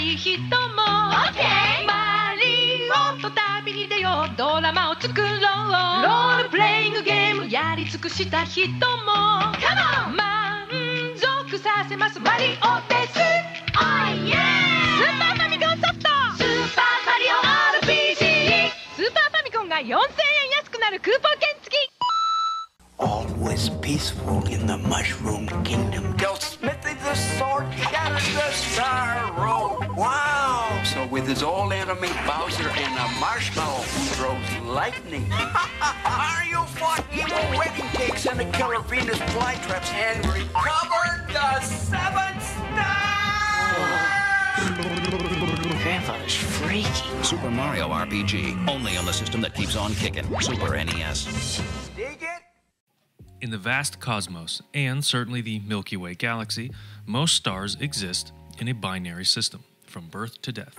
ない人も OK マリオと旅に出ようドラマを作ろうロールプレイングゲームやり尽くした人も Come on 満足させますマリオです Oh yeah スーパーファミコンソフトスーパーマリオ RPG スーパーファミコンが4000円安くなるクーポン券付き All was peaceful in the Mushroom Kingdom. Till Smithy the Sword shattered the sorrow. Wow! So with his old enemy Bowser and a marshmallow who throws lightning. Mario fought evil wedding cakes and a killer Venus flytraps and recovered the 7 stars! Grandfather's freaky. Super Mario RPG, only on the system that keeps on kicking. Super NES. Dig it? In the vast cosmos, and certainly the Milky Way galaxy, most stars exist in a binary system, from birth to death.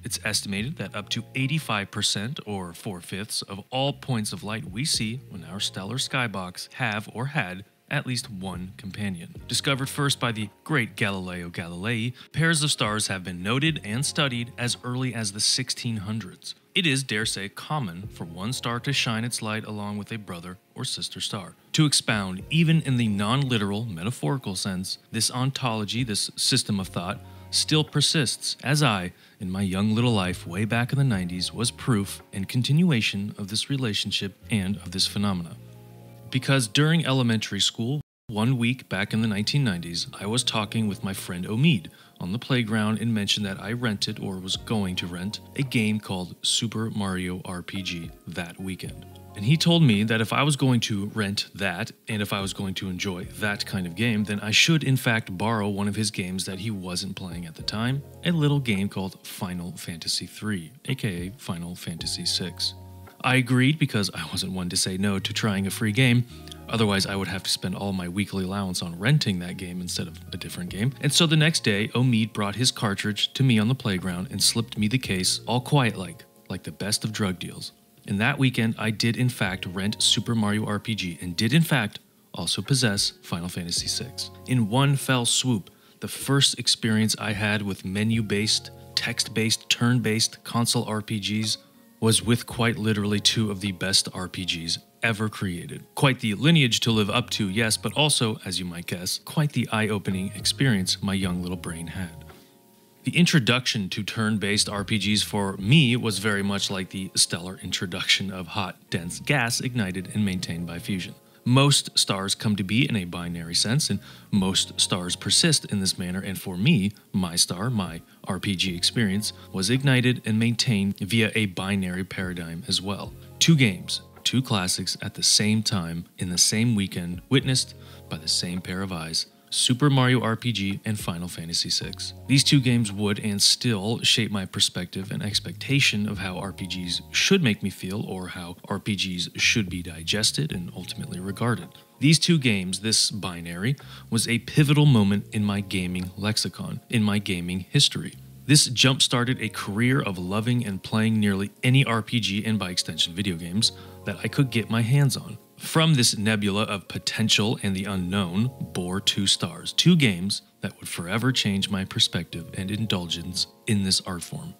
It's estimated that up to 85% or 4/5 of all points of light we see in our stellar skybox have or had at least one companion. Discovered first by the great Galileo Galilei, pairs of stars have been noted and studied as early as the 1600s. It is, dare say, common for one star to shine its light along with a brother or sister star. To expound, even in the non-literal, metaphorical sense, this ontology, this system of thought, still persists, as I, in my young little life way back in the 90s, was proof and continuation of this relationship and of this phenomena. Because during elementary school, one week back in the 1990s, I was talking with my friend Omid on the playground and mentioned that I rented, or was going to rent, a game called Super Mario RPG that weekend. And he told me that if I was going to rent that, and if I was going to enjoy that kind of game, then I should in fact borrow one of his games that he wasn't playing at the time, a little game called Final Fantasy III, aka Final Fantasy VI. I agreed because I wasn't one to say no to trying a free game. Otherwise, I would have to spend all my weekly allowance on renting that game instead of a different game. And so the next day, Omid brought his cartridge to me on the playground and slipped me the case, all quiet like the best of drug deals. And that weekend, I did in fact rent Super Mario RPG and did in fact also possess Final Fantasy VI. In one fell swoop, the first experience I had with menu-based, text-based, turn-based console RPGs was with quite literally two of the best RPGs ever created. Quite the lineage to live up to, yes, but also, as you might guess, quite the eye-opening experience my young little brain had. The introduction to turn-based RPGs for me was very much like the stellar introduction of hot, dense gas ignited and maintained by fusion. Most stars come to be in a binary sense, and most stars persist in this manner, and for me, my star, my RPG experience, was ignited and maintained via a binary paradigm as well. Two games, two classics at the same time, in the same weekend, witnessed by the same pair of eyes, Super Mario RPG and Final Fantasy VI. These two games would and still shape my perspective and expectation of how RPGs should make me feel, or how RPGs should be digested and ultimately regarded. These two games, this binary, was a pivotal moment in my gaming lexicon, in my gaming history. This jump-started a career of loving and playing nearly any RPG, and by extension video games, that I could get my hands on. From this nebula of potential and the unknown bore 2 stars, 2 games that would forever change my perspective and indulgence in this art form.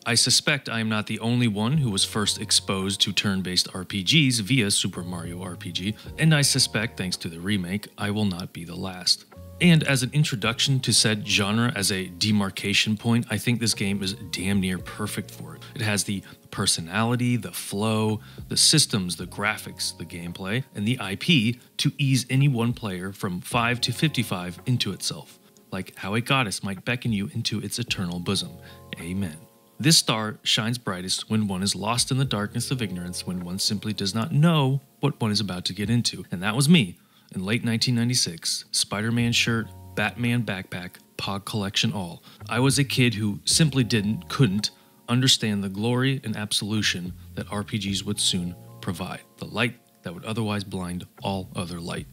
I suspect I am not the only one who was first exposed to turn-based RPGs via Super Mario RPG, and I suspect, thanks to the remake, I will not be the last. And as an introduction to said genre as a demarcation point, I think this game is damn near perfect for it. It has the personality, the flow, the systems, the graphics, the gameplay, and the IP to ease any one player from 5 to 55 into itself, like how a goddess might beckon you into its eternal bosom. Amen. This star shines brightest when one is lost in the darkness of ignorance, when one simply does not know what one is about to get into, and that was me. In late 1996, Spider-Man shirt, Batman backpack, Pog collection all. I was a kid who simply couldn't understand the glory and absolution that RPGs would soon provide. The light that would otherwise blind all other light.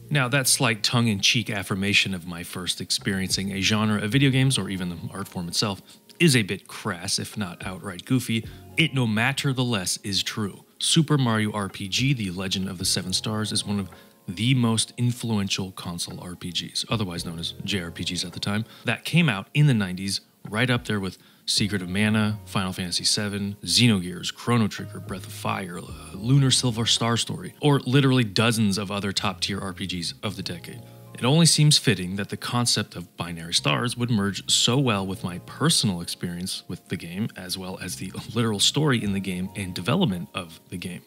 Now, that slight tongue-in-cheek affirmation of my first experiencing a genre of video games, or even the art form itself, is a bit crass, if not outright goofy. It no matter the less is true. Super Mario RPG, The Legend of the Seven Stars, is one of the most influential console RPGs, otherwise known as JRPGs at the time, that came out in the 90s, right up there with Secret of Mana, Final Fantasy VII, Xenogears, Chrono Trigger, Breath of Fire, Lunar Silver Star Story, or literally dozens of other top-tier RPGs of the decade. It only seems fitting that the concept of binary stars would merge so well with my personal experience with the game, as well as the literal story in the game and development of the game.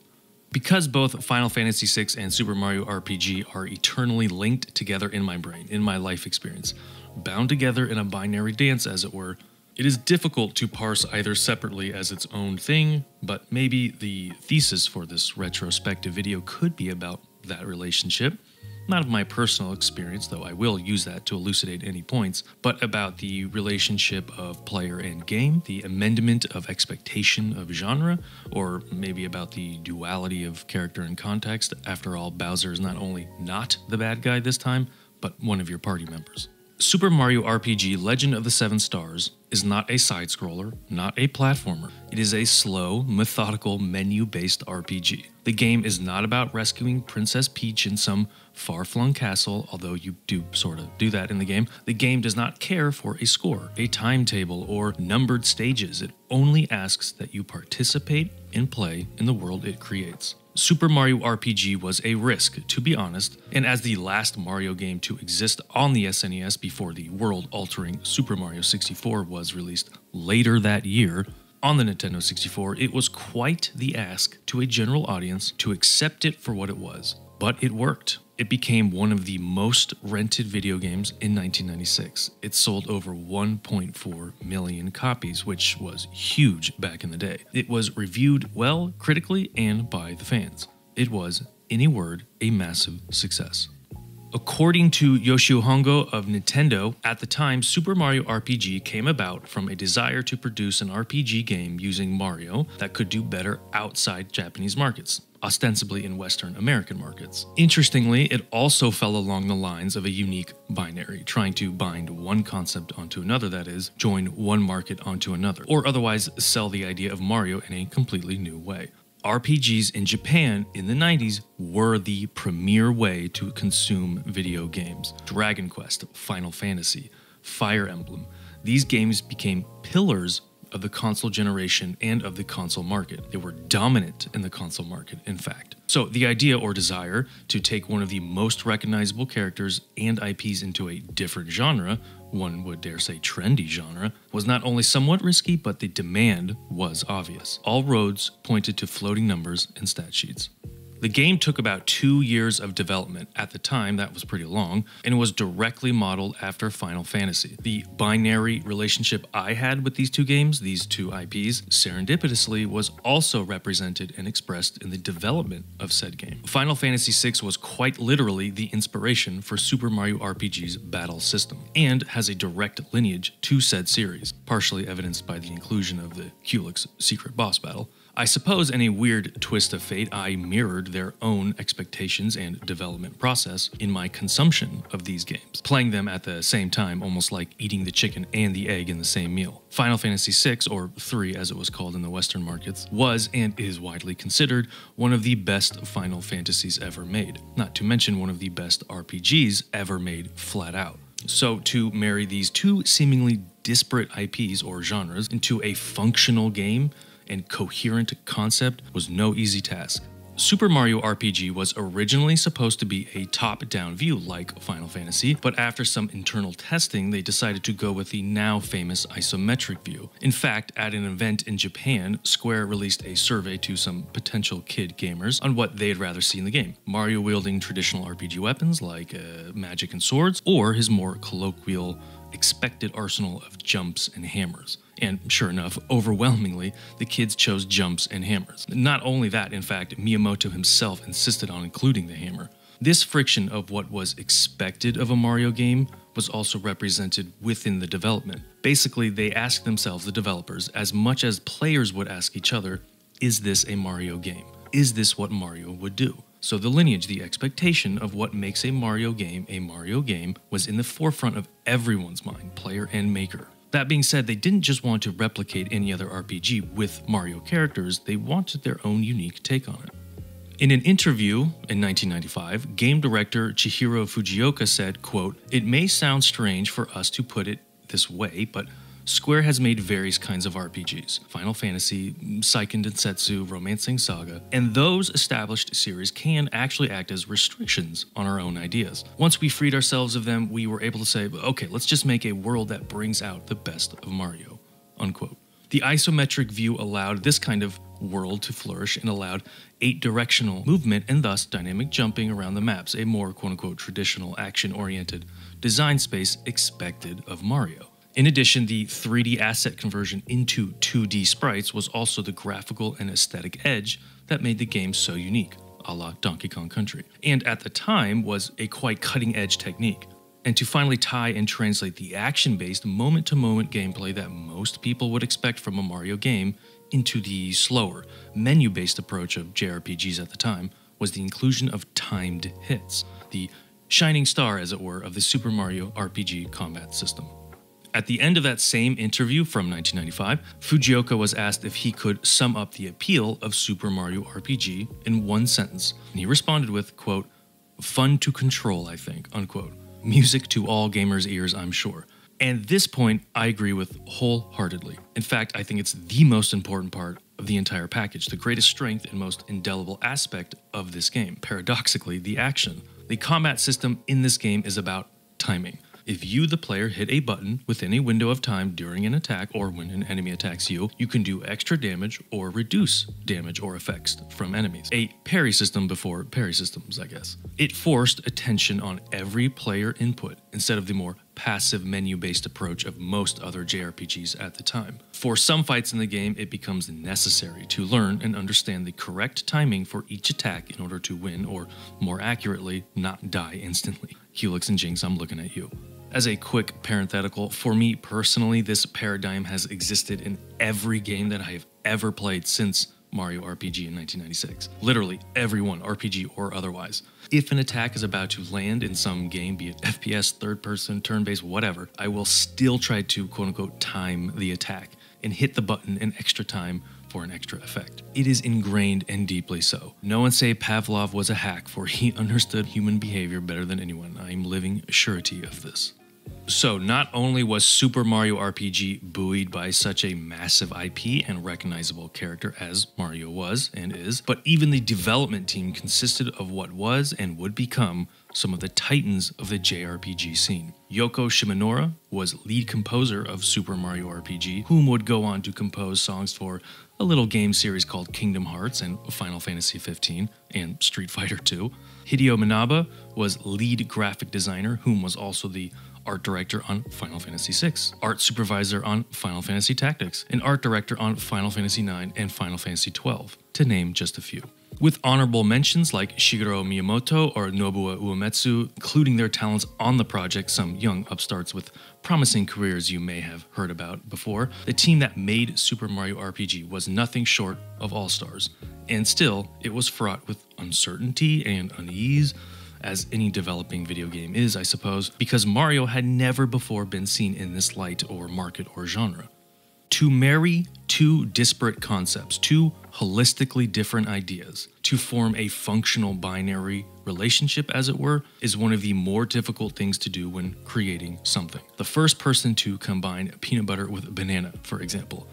Because both Final Fantasy VI and Super Mario RPG are eternally linked together in my brain, in my life experience, bound together in a binary dance as it were, it is difficult to parse either separately as its own thing, but maybe the thesis for this retrospective video could be about that relationship. Not of my personal experience, though I will use that to elucidate any points, but about the relationship of player and game, the amendment of expectation of genre, or maybe about the duality of character and context. After all, Bowser is not only not the bad guy this time, but one of your party members. Super Mario RPG Legend of the Seven Stars is not a side-scroller, not a platformer. It is a slow, methodical, menu-based RPG. The game is not about rescuing Princess Peach in some far-flung castle, although you do sort of do that in the game. The game does not care for a score, a timetable, or numbered stages. It only asks that you participate and play in the world it creates. Super Mario RPG was a risk, to be honest, and as the last Mario game to exist on the SNES before the world-altering Super Mario 64 was released later that year, on the Nintendo 64, it was quite the ask to a general audience to accept it for what it was. But it worked. It became one of the most rented video games in 1996. It sold over 1.4 million copies, which was huge back in the day. It was reviewed well critically and by the fans. It was, in a word, a massive success. According to Yoshio Hongo of Nintendo, at the time, Super Mario RPG came about from a desire to produce an RPG game using Mario that could do better outside Japanese markets, ostensibly in Western American markets. Interestingly, it also fell along the lines of a unique binary, trying to bind one concept onto another, that is, join one market onto another, or otherwise sell the idea of Mario in a completely new way. RPGs in Japan in the 90s were the premier way to consume video games. Dragon Quest, Final Fantasy, Fire Emblem. These games became pillars of the console generation and of the console market. They were dominant in the console market, in fact. So the idea or desire to take one of the most recognizable characters and IPs into a different genre, one would dare say trendy genre, was not only somewhat risky, but the demand was obvious. All roads pointed to floating numbers and stat sheets. The game took about 2 years of development. At the time, that was pretty long, and was directly modeled after Final Fantasy. The binary relationship I had with these two games, these two IPs, serendipitously was also represented and expressed in the development of said game. Final Fantasy VI was quite literally the inspiration for Super Mario RPG's battle system, and has a direct lineage to said series, partially evidenced by the inclusion of the Culex secret boss battle. I suppose in a weird twist of fate, I mirrored their own expectations and development process in my consumption of these games, playing them at the same time, almost like eating the chicken and the egg in the same meal. Final Fantasy VI, or 3 as it was called in the Western markets, was and is widely considered one of the best Final Fantasies ever made, not to mention one of the best RPGs ever made flat out. So to marry these two seemingly disparate IPs or genres into a functional game and coherent concept was no easy task. Super Mario RPG was originally supposed to be a top-down view like Final Fantasy, but after some internal testing, they decided to go with the now famous isometric view. In fact, at an event in Japan, Square released a survey to some potential kid gamers on what they'd rather see in the game. Mario wielding traditional RPG weapons like magic and swords, or his more colloquial expected arsenal of jumps and hammers. And sure enough, overwhelmingly, the kids chose jumps and hammers. Not only that, in fact, Miyamoto himself insisted on including the hammer. This friction of what was expected of a Mario game was also represented within the development. Basically, they asked themselves, the developers, as much as players would ask each other, is this a Mario game? Is this what Mario would do? So the lineage, the expectation of what makes a Mario game was in the forefront of everyone's mind, player and maker. That being said, they didn't just want to replicate any other RPG with Mario characters, they wanted their own unique take on it. In an interview in 1995, game director Chihiro Fujioka said, quote, "It may sound strange for us to put it this way, but Square has made various kinds of RPGs: Final Fantasy, Seiken Densetsu, Romancing Saga, and those established series can actually act as restrictions on our own ideas. Once we freed ourselves of them, we were able to say, okay, let's just make a world that brings out the best of Mario, unquote. The isometric view allowed this kind of world to flourish and allowed 8-directional movement and thus dynamic jumping around the maps, a more quote-unquote traditional action-oriented design space expected of Mario. In addition, the 3D asset conversion into 2D sprites was also the graphical and aesthetic edge that made the game so unique, a la Donkey Kong Country, and at the time was a quite cutting-edge technique. And to finally tie and translate the action-based, moment-to-moment gameplay that most people would expect from a Mario game into the slower, menu-based approach of JRPGs at the time was the inclusion of timed hits, the shining star, as it were, of the Super Mario RPG combat system. At the end of that same interview from 1995, Fujioka was asked if he could sum up the appeal of Super Mario RPG in one sentence, and he responded with, quote, "Fun to control, I think," unquote. Music to all gamers' ears, I'm sure. And this point, I agree with wholeheartedly. In fact, I think it's the most important part of the entire package, the greatest strength and most indelible aspect of this game. Paradoxically, the action. The combat system in this game is about timing. If you, the player, hit a button within a window of time during an attack or when an enemy attacks you, you can do extra damage or reduce damage or effects from enemies. A parry system before parry systems, I guess. It forced attention on every player input instead of the more passive menu-based approach of most other JRPGs at the time. For some fights in the game, it becomes necessary to learn and understand the correct timing for each attack in order to win, or more accurately, not die instantly. Helix and Jinx, I'm looking at you. As a quick parenthetical, for me personally, this paradigm has existed in every game that I have ever played since Mario RPG in 1996. Literally everyone, RPG or otherwise. If an attack is about to land in some game, be it FPS, third person, turn-based, whatever, I will still try to quote-unquote time the attack and hit the button an extra time for an extra effect. It is ingrained and deeply so. No one say Pavlov was a hack, for he understood human behavior better than anyone. I am living surety of this. So not only was Super Mario RPG buoyed by such a massive IP and recognizable character as Mario was and is, but even the development team consisted of what was and would become some of the titans of the JRPG scene. Yoko Shimomura was lead composer of Super Mario RPG, whom would go on to compose songs for a little game series called Kingdom Hearts and Final Fantasy XV and Street Fighter II. Hideo Minaba was lead graphic designer, whom was also the art director on Final Fantasy VI, art supervisor on Final Fantasy Tactics, and art director on Final Fantasy IX and Final Fantasy XII, to name just a few. With honorable mentions like Shigeru Miyamoto or Nobuo Uematsu, including their talents on the project, some young upstarts with promising careers you may have heard about before, the team that made Super Mario RPG was nothing short of all-stars. And still, it was fraught with uncertainty and unease, as any developing video game is, I suppose, because Mario had never before been seen in this light or market or genre. To marry two disparate concepts, two holistically different ideas, to form a functional binary relationship, as it were, is one of the more difficult things to do when creating something. The first person to combine peanut butter with banana, for example,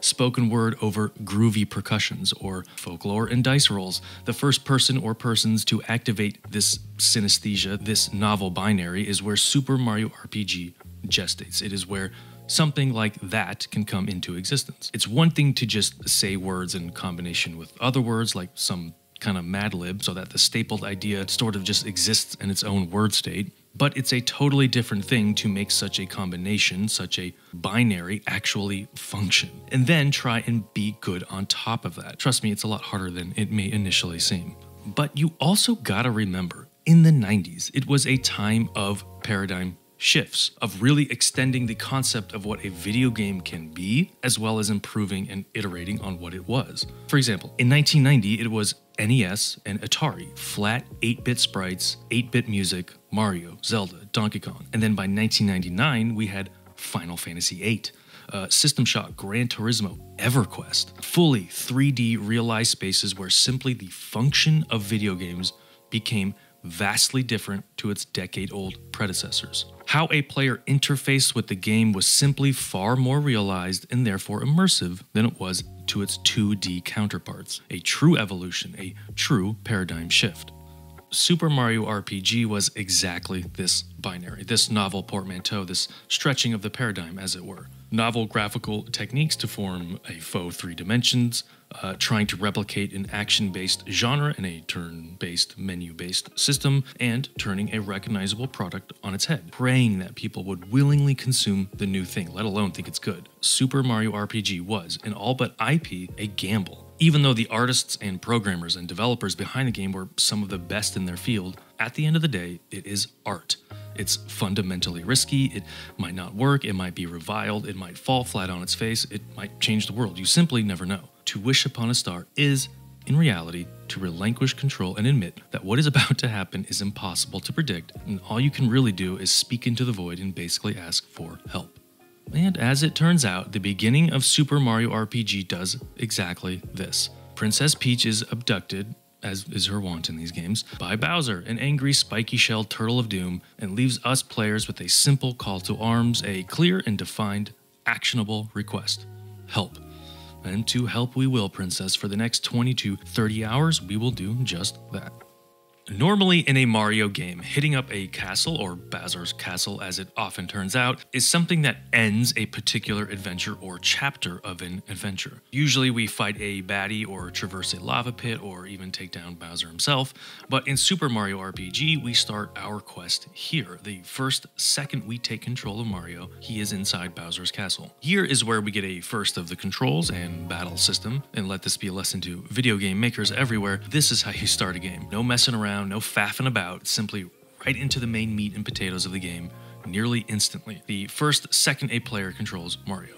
spoken word over groovy percussions, or folklore and dice rolls. The first person or persons to activate this synesthesia, this novel binary, is where Super Mario RPG gestates. It is where something like that can come into existence. It's one thing to just say words in combination with other words, like some kind of Mad Lib, so that the stapled idea sort of just exists in its own word state. But it's a totally different thing to make such a combination, such a binary, actually function, and then try and be good on top of that. Trust me, it's a lot harder than it may initially seem. But you also gotta remember, in the 90s, it was a time of paradigm shifts, of really extending the concept of what a video game can be, as well as improving and iterating on what it was. For example, in 1990, it was NES and Atari, flat 8-bit sprites, 8-bit music, Mario, Zelda, Donkey Kong. And then by 1999, we had Final Fantasy VIII, System Shock, Gran Turismo, EverQuest, fully 3D realized spaces where simply the function of video games became vastly different to its decade-old predecessors. How a player interfaced with the game was simply far more realized and therefore immersive than it was to its 2D counterparts. A true evolution, a true paradigm shift. Super Mario RPG was exactly this binary, this novel portmanteau, this stretching of the paradigm, as it were. Novel graphical techniques to form a faux 3 dimensions, trying to replicate an action-based genre in a turn-based, menu-based system, and turning a recognizable product on its head, praying that people would willingly consume the new thing, let alone think it's good. Super Mario RPG was, in all but IP, a gamble. Even though the artists and programmers and developers behind the game were some of the best in their field, at the end of the day, it is art. It's fundamentally risky, it might not work, it might be reviled, it might fall flat on its face, it might change the world. You simply never know. To wish upon a star is, in reality, to relinquish control and admit that what is about to happen is impossible to predict, and all you can really do is speak into the void and basically ask for help. And as it turns out, the beginning of Super Mario RPG does exactly this. Princess Peach is abducted, as is her wont in these games, by Bowser, an angry, spiky-shelled turtle of doom, and leaves us players with a simple call to arms, a clear and defined, actionable request. Help. And to help we will, Princess. For the next 20 to 30 hours, we will do just that. Normally in a Mario game, hitting up a castle, or Bowser's castle as it often turns out, is something that ends a particular adventure or chapter of an adventure. Usually we fight a baddie or traverse a lava pit or even take down Bowser himself, but in Super Mario RPG, we start our quest here. The first second we take control of Mario, he is inside Bowser's castle. Here is where we get a first of the controls and battle system, and let this be a lesson to video game makers everywhere. This is how you start a game. No messing around, no faffing about, simply right into the main meat and potatoes of the game, nearly instantly. The first second a player controls Mario.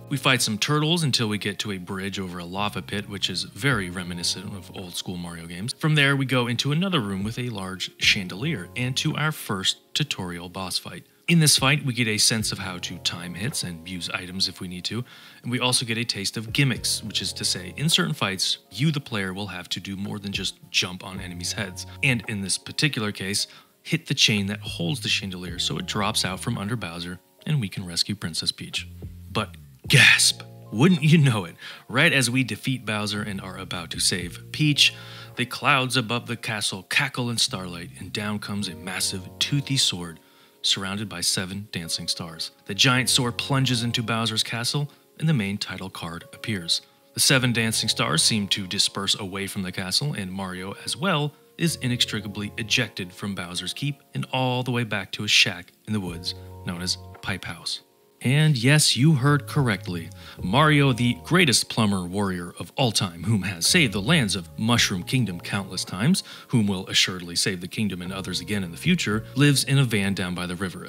We fight some turtles until we get to a bridge over a lava pit, which is very reminiscent of old school Mario games. From there, we go into another room with a large chandelier, and to our first tutorial boss fight. In this fight, we get a sense of how to time hits and use items if we need to, and we also get a taste of gimmicks, which is to say, in certain fights, you the player will have to do more than just jump on enemies' heads, and in this particular case, hit the chain that holds the chandelier so it drops out from under Bowser, and we can rescue Princess Peach. But gasp! Wouldn't you know it, right as we defeat Bowser and are about to save Peach, the clouds above the castle cackle in starlight, and down comes a massive, toothy sword, surrounded by 7 dancing stars. The giant sword plunges into Bowser's castle, and the main title card appears. The 7 dancing stars seem to disperse away from the castle, and Mario, as well, is inextricably ejected from Bowser's Keep and all the way back to a shack in the woods known as Pipe House. And yes, you heard correctly. Mario, the greatest plumber warrior of all time, whom has saved the lands of Mushroom Kingdom countless times, whom will assuredly save the kingdom and others again in the future, lives in a van down by the river.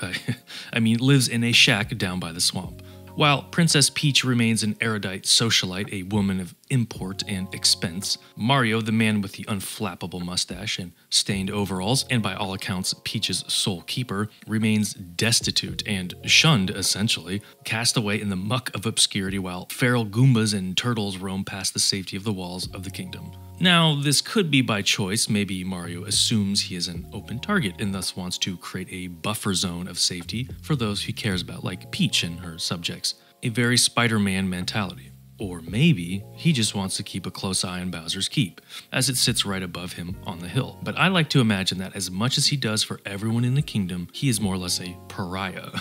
Lives in a shack down by the swamp. While Princess Peach remains an erudite socialite, a woman of import and expense, Mario, the man with the unflappable mustache and stained overalls, and by all accounts Peach's sole keeper, remains destitute and shunned, essentially, cast away in the muck of obscurity while feral Goombas and turtles roam past the safety of the walls of the kingdom. Now, this could be by choice. Maybe Mario assumes he is an open target and thus wants to create a buffer zone of safety for those he cares about, like Peach and her subjects. A very Spider-Man mentality. Or maybe he just wants to keep a close eye on Bowser's Keep, as it sits right above him on the hill. But I like to imagine that as much as he does for everyone in the kingdom, he is more or less a pariah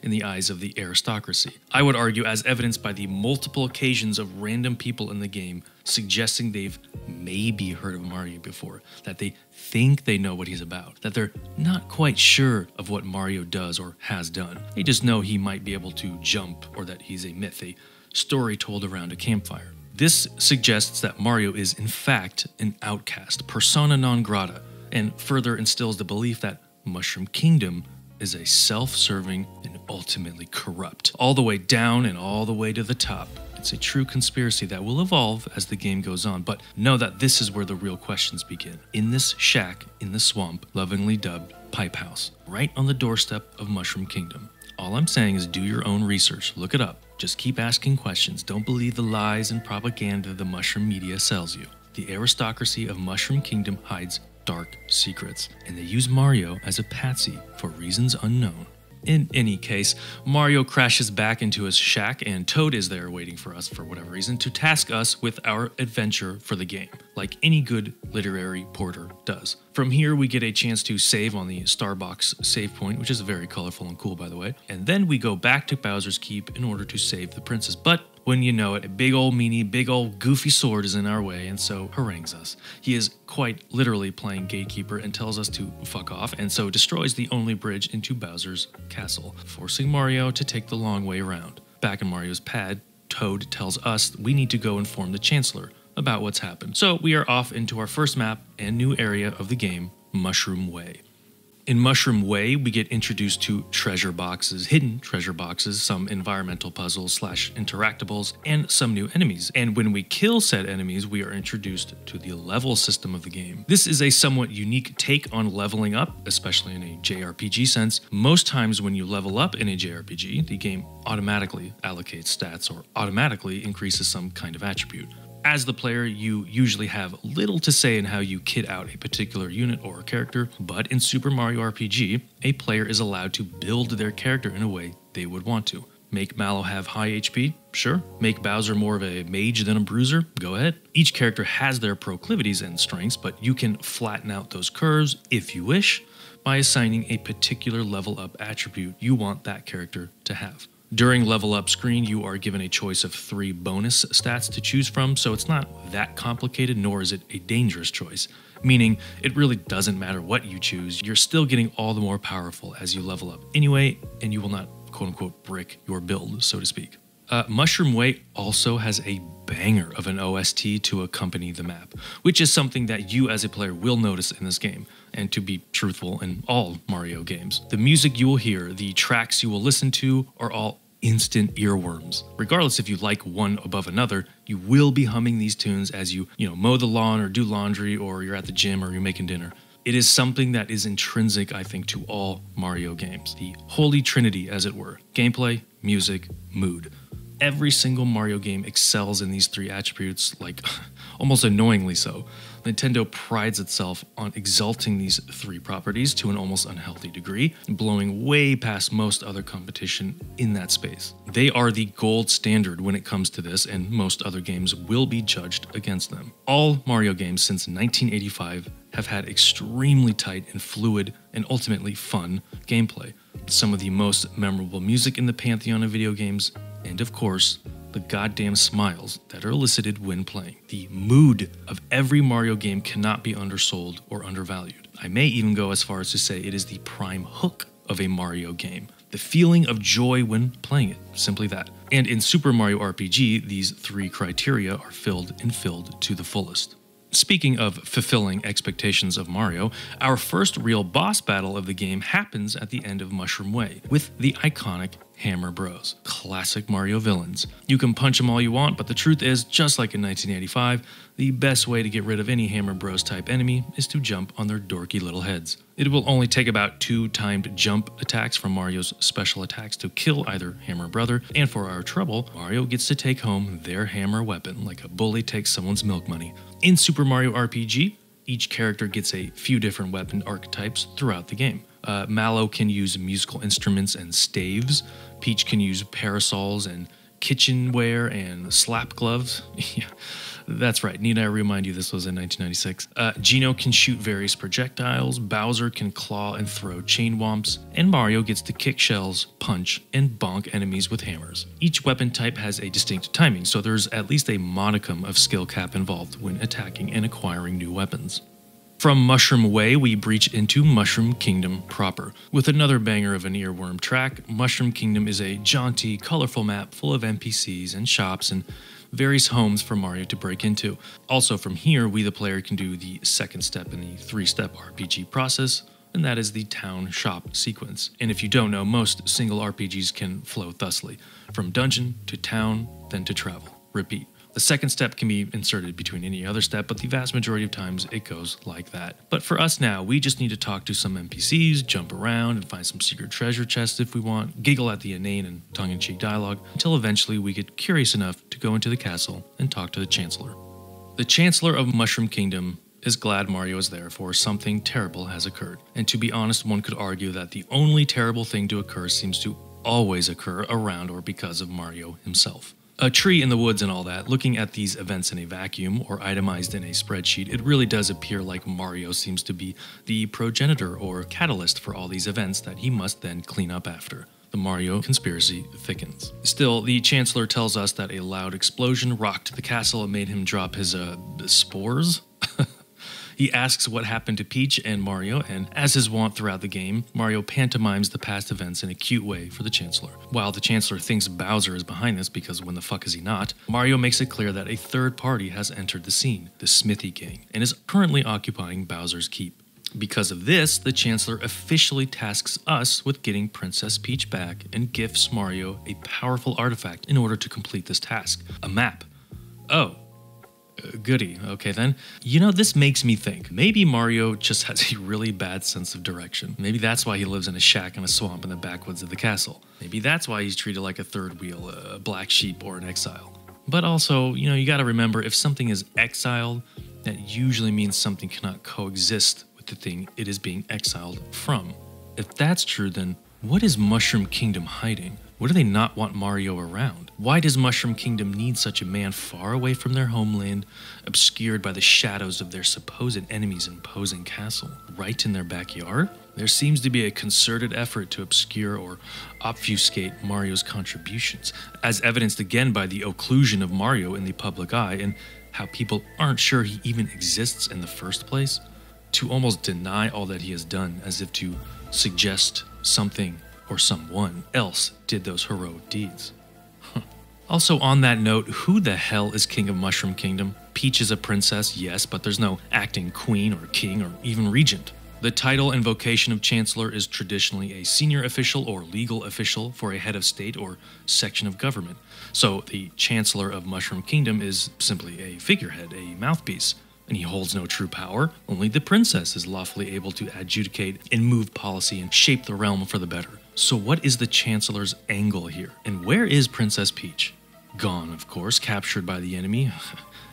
in the eyes of the aristocracy. I would argue, as evidenced by the multiple occasions of random people in the game suggesting they've maybe heard of Mario before, that they think they know what he's about, that they're not quite sure of what Mario does or has done. They just know he might be able to jump, or that he's a myth, a story told around a campfire. This suggests that Mario is in fact an outcast, persona non grata, and further instills the belief that Mushroom Kingdom is a self-serving and ultimately corrupt, all the way down and all the way to the top. It's a true conspiracy that will evolve as the game goes on, but know that this is where the real questions begin. In this shack in the swamp, lovingly dubbed Pipe House, right on the doorstep of Mushroom Kingdom. All I'm saying is do your own research, look it up. Just keep asking questions. Don't believe the lies and propaganda the mushroom media sells you. The aristocracy of Mushroom Kingdom hides dark secrets, and they use Mario as a patsy for reasons unknown. In any case, Mario crashes back into his shack and Toad is there waiting for us for whatever reason to task us with our adventure for the game, like any good literary porter does. From here, we get a chance to save on the Starbox save point, which is very colorful and cool, by the way, and then we go back to Bowser's Keep in order to save the princess. But when you know it, a big old meanie, big old goofy sword is in our way and so harangues us. He is quite literally playing gatekeeper and tells us to fuck off, and so destroys the only bridge into Bowser's castle, forcing Mario to take the long way around. Back in Mario's pad, Toad tells us we need to go inform the Chancellor about what's happened. So we are off into our first map and new area of the game, Mushroom Way. In Mushroom Way, we get introduced to treasure boxes, hidden treasure boxes, some environmental puzzles / interactables, and some new enemies. And when we kill said enemies, we are introduced to the level system of the game. This is a somewhat unique take on leveling up, especially in a JRPG sense. Most times when you level up in a JRPG, the game automatically allocates stats or automatically increases some kind of attribute. As the player, you usually have little to say in how you kit out a particular unit or character, but in Super Mario RPG, a player is allowed to build their character in a way they would want to. Make Mallow have high HP? Sure. Make Bowser more of a mage than a bruiser? Go ahead. Each character has their proclivities and strengths, but you can flatten out those curves, if you wish, by assigning a particular level up attribute you want that character to have. During level up screen, you are given a choice of 3 bonus stats to choose from, so it's not that complicated, nor is it a dangerous choice. Meaning, it really doesn't matter what you choose, you're still getting all the more powerful as you level up anyway, and you will not quote-unquote brick your build, so to speak. Mushroom Way also has a banger of an OST to accompany the map, which is something that you as a player will notice in this game, and to be truthful, in all Mario games. The music you will hear, the tracks you will listen to, are all instant earworms. Regardless if you like one above another, you will be humming these tunes as you mow the lawn or do laundry or you're at the gym or you're making dinner. It is something that is intrinsic, I think, to all Mario games. The holy trinity, as it were. Gameplay, music, mood. Every single Mario game excels in these 3 attributes, like almost annoyingly so. Nintendo prides itself on exalting these 3 properties to an almost unhealthy degree, blowing way past most other competition in that space. They are the gold standard when it comes to this, and most other games will be judged against them. All Mario games since 1985 have had extremely tight and fluid and ultimately fun gameplay. Some of the most memorable music in the pantheon of video games, and of course, the goddamn smiles that are elicited when playing. The mood of every Mario game cannot be undersold or undervalued. I may even go as far as to say it is the prime hook of a Mario game. The feeling of joy when playing it, simply that. And in Super Mario RPG, these 3 criteria are filled to the fullest. Speaking of fulfilling expectations of Mario, our first real boss battle of the game happens at the end of Mushroom Way, with the iconic Hammer Bros, classic Mario villains. You can punch them all you want, but the truth is, just like in 1985, the best way to get rid of any Hammer Bros type enemy is to jump on their dorky little heads. It will only take about 2 timed jump attacks from Mario's special attacks to kill either Hammer Brother, and for our trouble, Mario gets to take home their hammer weapon like a bully takes someone's milk money. In Super Mario RPG, each character gets a few different weapon archetypes throughout the game. Mallow can use musical instruments and staves. Peach can use parasols and kitchenware and slap gloves. Yeah, that's right. Need I remind you this was in 1996? Geno can shoot various projectiles, Bowser can claw and throw chain womps, and Mario gets to kick shells, punch, and bonk enemies with hammers. Each weapon type has a distinct timing, so there's at least a modicum of skill cap involved when attacking and acquiring new weapons. From Mushroom Way, we breach into Mushroom Kingdom proper. With another banger of an earworm track, Mushroom Kingdom is a jaunty, colorful map full of NPCs and shops and various homes for Mario to break into. Also from here, we the player can do the second step in the 3-step RPG process, and that is the town shop sequence. And if you don't know, most single RPGs can flow thusly, from dungeon to town, then to travel. Repeat. The second step can be inserted between any other step, but the vast majority of times it goes like that. But for us now, we just need to talk to some NPCs, jump around, and find some secret treasure chests if we want, giggle at the inane and tongue-in-cheek dialogue, until eventually we get curious enough to go into the castle and talk to the Chancellor. The Chancellor of Mushroom Kingdom is glad Mario is there, for something terrible has occurred. And to be honest, one could argue that the only terrible thing to occur seems to always occur around or because of Mario himself. A tree in the woods and all that, looking at these events in a vacuum or itemized in a spreadsheet, it really does appear like Mario seems to be the progenitor or catalyst for all these events that he must then clean up after. The Mario conspiracy thickens. Still, the Chancellor tells us that a loud explosion rocked the castle and made him drop his, spores? He asks what happened to Peach and Mario, and as is wont throughout the game, Mario pantomimes the past events in a cute way for the Chancellor. While the Chancellor thinks Bowser is behind this, because when the fuck is he not, Mario makes it clear that a third party has entered the scene, the Smithy Gang, and is currently occupying Bowser's Keep. Because of this, the Chancellor officially tasks us with getting Princess Peach back and gifts Mario a powerful artifact in order to complete this task, a map. Oh. Goody. Okay then. You know, this makes me think. Maybe Mario just has a really bad sense of direction. Maybe that's why he lives in a shack in a swamp in the backwoods of the castle. Maybe that's why he's treated like a third wheel, a black sheep, or an exile. But also, you know, you gotta remember, if something is exiled, that usually means something cannot coexist with the thing it is being exiled from. If that's true, then what is Mushroom Kingdom hiding? What do they not want Mario around? Why does Mushroom Kingdom need such a man far away from their homeland, obscured by the shadows of their supposed enemies' imposing castle, right in their backyard? There seems to be a concerted effort to obscure or obfuscate Mario's contributions, as evidenced again by the occlusion of Mario in the public eye and how people aren't sure he even exists in the first place, to almost deny all that he has done as if to suggest something or someone else did those heroic deeds. Also, on that note, who the hell is King of Mushroom Kingdom? Peach is a princess, yes, but there's no acting queen or king or even regent. The title and vocation of Chancellor is traditionally a senior official or legal official for a head of state or section of government. So the Chancellor of Mushroom Kingdom is simply a figurehead, a mouthpiece. And he holds no true power. Only the princess is lawfully able to adjudicate and move policy and shape the realm for the better. So what is the Chancellor's angle here? And where is Princess Peach? Gone, of course, captured by the enemy.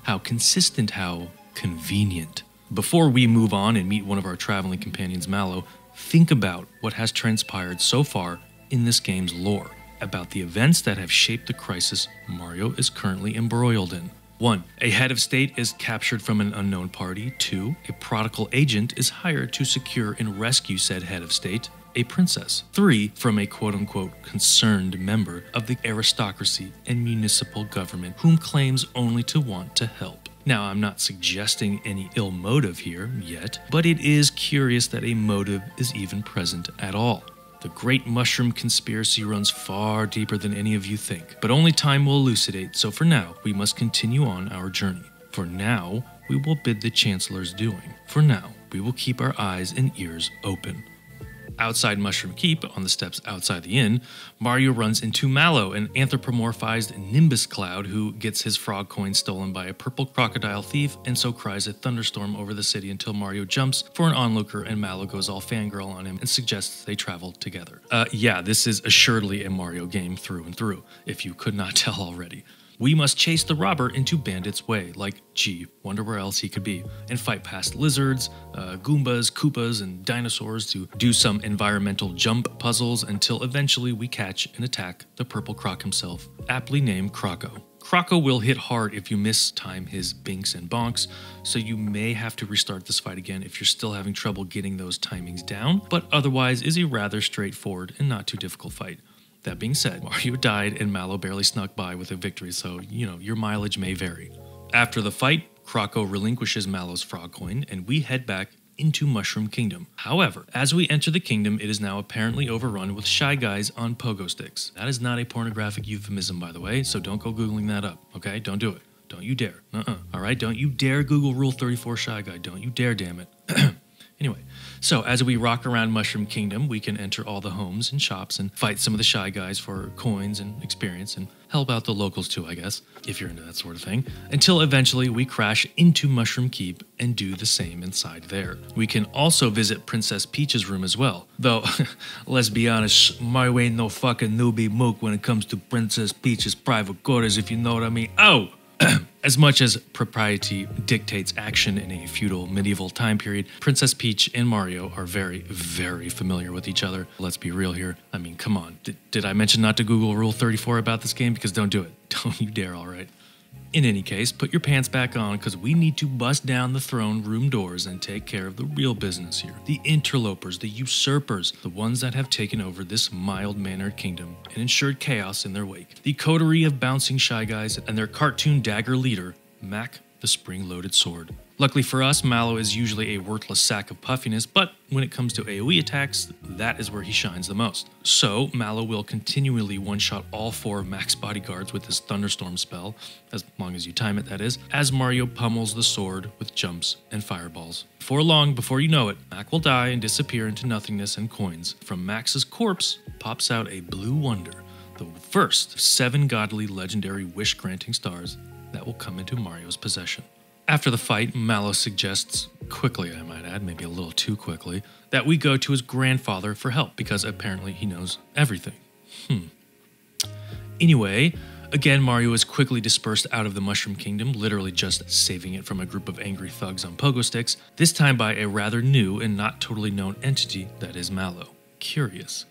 How consistent, how convenient. Before we move on and meet one of our traveling companions, Mallow, think about what has transpired so far in this game's lore, about the events that have shaped the crisis Mario is currently embroiled in. 1. A head of state is captured from an unknown party. 2. A prodigal agent is hired to secure and rescue said head of state, a princess. 3. From a quote-unquote concerned member of the aristocracy and municipal government whom claims only to want to help. Now, I'm not suggesting any ill motive here yet, but it is curious that a motive is even present at all. The Great Mushroom Conspiracy runs far deeper than any of you think, but only time will elucidate, so for now, we must continue on our journey. For now, we will bid the Chancellor's doing. For now, we will keep our eyes and ears open. Outside Mushroom Keep, on the steps outside the inn, Mario runs into Mallow, an anthropomorphized Nimbus Cloud who gets his frog coin stolen by a purple crocodile thief and so cries a thunderstorm over the city until Mario jumps for an onlooker and Mallow goes all fangirl on him and suggests they travel together. Yeah, this is assuredly a Mario game through and through, if you could not tell already. We must chase the robber into Bandit's Way, like, gee, wonder where else he could be, and fight past lizards, Goombas, Koopas, and dinosaurs to do some environmental jump puzzles until eventually we catch and attack the Purple Croc himself, aptly named Croco. Croco will hit hard if you mistime his binks and bonks, so you may have to restart this fight again if you're still having trouble getting those timings down, but otherwise is a rather straightforward and not too difficult fight. That being said, Mario died and Mallow barely snuck by with a victory, so, you know, your mileage may vary. After the fight, Croco relinquishes Mallow's frog coin, and we head back into Mushroom Kingdom. However, as we enter the kingdom, it is now apparently overrun with Shy Guys on pogo sticks. That is not a pornographic euphemism, by the way, so don't go Googling that up, okay? Don't do it. Don't you dare. Alright? Don't you dare Google Rule 34 Shy Guy. Don't you dare, damn it. Anyway, so as we rock around Mushroom Kingdom, we can enter all the homes and shops and fight some of the Shy Guys for coins and experience and help out the locals too, I guess, if you're into that sort of thing, until eventually we crash into Mushroom Keep and do the same inside there. We can also visit Princess Peach's room as well, though, let's be honest, Mario ain't no fucking newbie mook when it comes to Princess Peach's private quarters, if you know what I mean. Oh! As much as propriety dictates action in a feudal medieval time period, Princess Peach and Mario are very, very familiar with each other. Let's be real here. I mean, come on. Did I mention not to Google Rule 34 about this game? Because don't do it. Don't you dare, all right? In any case, put your pants back on because we need to bust down the throne room doors and take care of the real business here. The interlopers, the usurpers, the ones that have taken over this mild-mannered kingdom and ensured chaos in their wake. The coterie of bouncing Shy Guys and their cartoon dagger leader, Mac the Spring-Loaded Sword. Luckily for us, Mallow is usually a worthless sack of puffiness, but when it comes to AoE attacks, that is where he shines the most. So, Mallow will continually one-shot all 4 of Mac's bodyguards with his Thunderstorm spell, as long as you time it, that is, as Mario pummels the sword with jumps and fireballs. Before long, before you know it, Mac will die and disappear into nothingness and coins. From Max's corpse pops out a blue wonder, the first of 7 godly legendary wish-granting stars that will come into Mario's possession. After the fight, Mallow suggests, quickly I might add, maybe a little too quickly, that we go to his grandfather for help because apparently he knows everything. Anyway, again Mario is quickly dispersed out of the Mushroom Kingdom, literally just saving it from a group of angry thugs on pogo sticks, this time by a rather new and not totally known entity that is Mallow. Curious.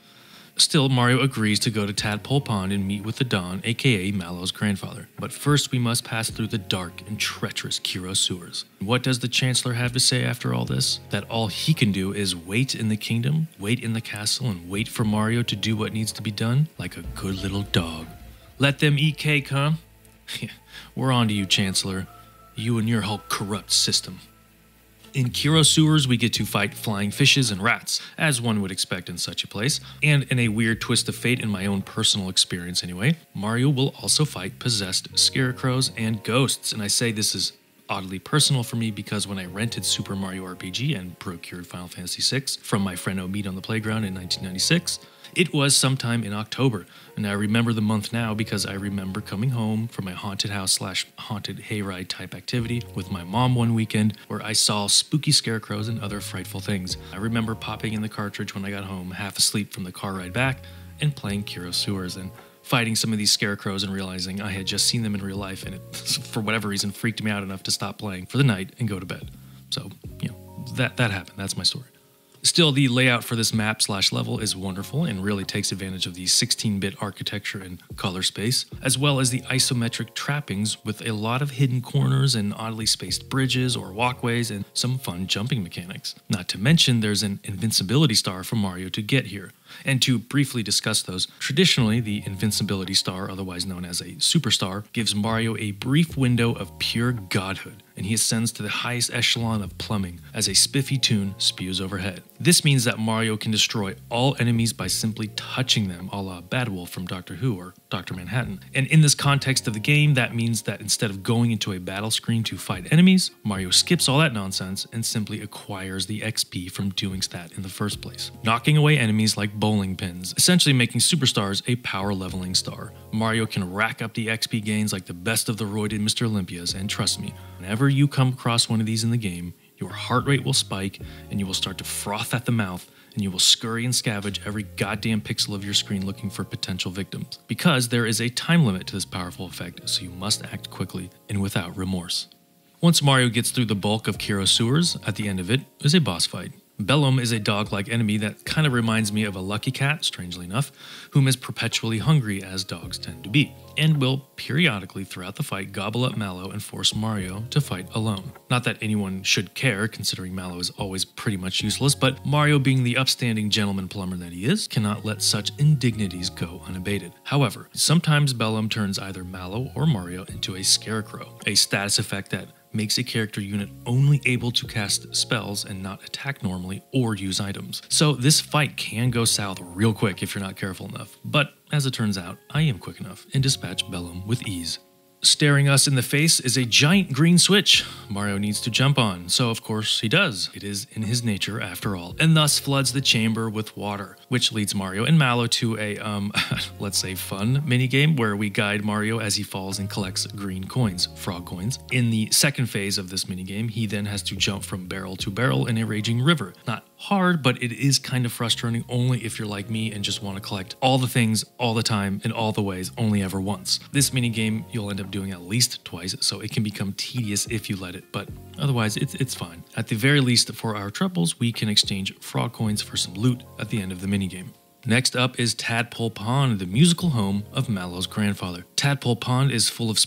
Still, Mario agrees to go to Tadpole Pond and meet with the Don, aka Mallow's grandfather. But first we must pass through the dark and treacherous Kiro sewers. What does the Chancellor have to say after all this? That all he can do is wait in the kingdom, wait in the castle, and wait for Mario to do what needs to be done, like a good little dog. Let them eat cake, huh? We're on to you, Chancellor. You and your whole corrupt system. In Kiro sewers, we get to fight flying fishes and rats, as one would expect in such a place. And in a weird twist of fate, in my own personal experience anyway, Mario will also fight possessed scarecrows and ghosts. And I say this is oddly personal for me because when I rented Super Mario RPG and procured Final Fantasy VI from my friend Omid on the playground in 1996, it was sometime in October, and I remember the month now because I remember coming home from a haunted house / haunted hayride type activity with my mom one weekend where I saw spooky scarecrows and other frightful things. I remember popping in the cartridge when I got home, half asleep from the car ride back, and playing Kiro Sewers and fighting some of these scarecrows and realizing I had just seen them in real life and it, for whatever reason, freaked me out enough to stop playing for the night and go to bed. So, that happened. That's my story. Still, the layout for this map / level is wonderful and really takes advantage of the 16-bit architecture and color space, as well as the isometric trappings with a lot of hidden corners and oddly spaced bridges or walkways and some fun jumping mechanics. Not to mention there's an invincibility star for Mario to get here. And to briefly discuss those, traditionally the Invincibility Star, otherwise known as a Superstar, gives Mario a brief window of pure godhood, and he ascends to the highest echelon of plumbing as a spiffy tune spews overhead. This means that Mario can destroy all enemies by simply touching them, a la Bad Wolf from Doctor Who or Dr. Manhattan. And in this context of the game, that means that instead of going into a battle screen to fight enemies, Mario skips all that nonsense and simply acquires the XP from doing that in the first place, knocking away enemies like bowling pins, essentially making Superstars a power leveling star. Mario can rack up the XP gains like the best of the roided Mr. Olympias, and trust me, whenever you come across one of these in the game, your heart rate will spike and you will start to froth at the mouth and you will scurry and scavenge every goddamn pixel of your screen looking for potential victims. Because there is a time limit to this powerful effect, so you must act quickly and without remorse. Once Mario gets through the bulk of Kiro Sewers, at the end of it is a boss fight. Bellum is a dog-like enemy that kind of reminds me of a lucky cat, strangely enough, whom is perpetually hungry as dogs tend to be, and will periodically throughout the fight gobble up Mallow and force Mario to fight alone. Not that anyone should care, considering Mallow is always pretty much useless, but Mario, being the upstanding gentleman plumber that he is, cannot let such indignities go unabated. However, sometimes Bellum turns either Mallow or Mario into a Scarecrow, a status effect that makes a character unit only able to cast spells and not attack normally or use items. So this fight can go south real quick if you're not careful enough, but as it turns out, I am quick enough and dispatch Bellum with ease. Staring us in the face is a giant green switch Mario needs to jump on, so of course he does. It is in his nature after all, and thus floods the chamber with water. which leads Mario and Mallow to a, let's say fun minigame where we guide Mario as he falls and collects green coins, frog coins. In the second phase of this minigame, he then has to jump from barrel to barrel in a raging river. Not hard, but it is kind of frustrating only if you're like me and just want to collect all the things all the time in all the ways only ever once. This minigame you'll end up doing at least twice, so it can become tedious if you let it, but otherwise it's fine. At the very least, for our troubles, we can exchange frog coins for some loot at the end of the minigame. Next up is Tadpole Pond, the musical home of Mallow's grandfather. Tadpole Pond is full of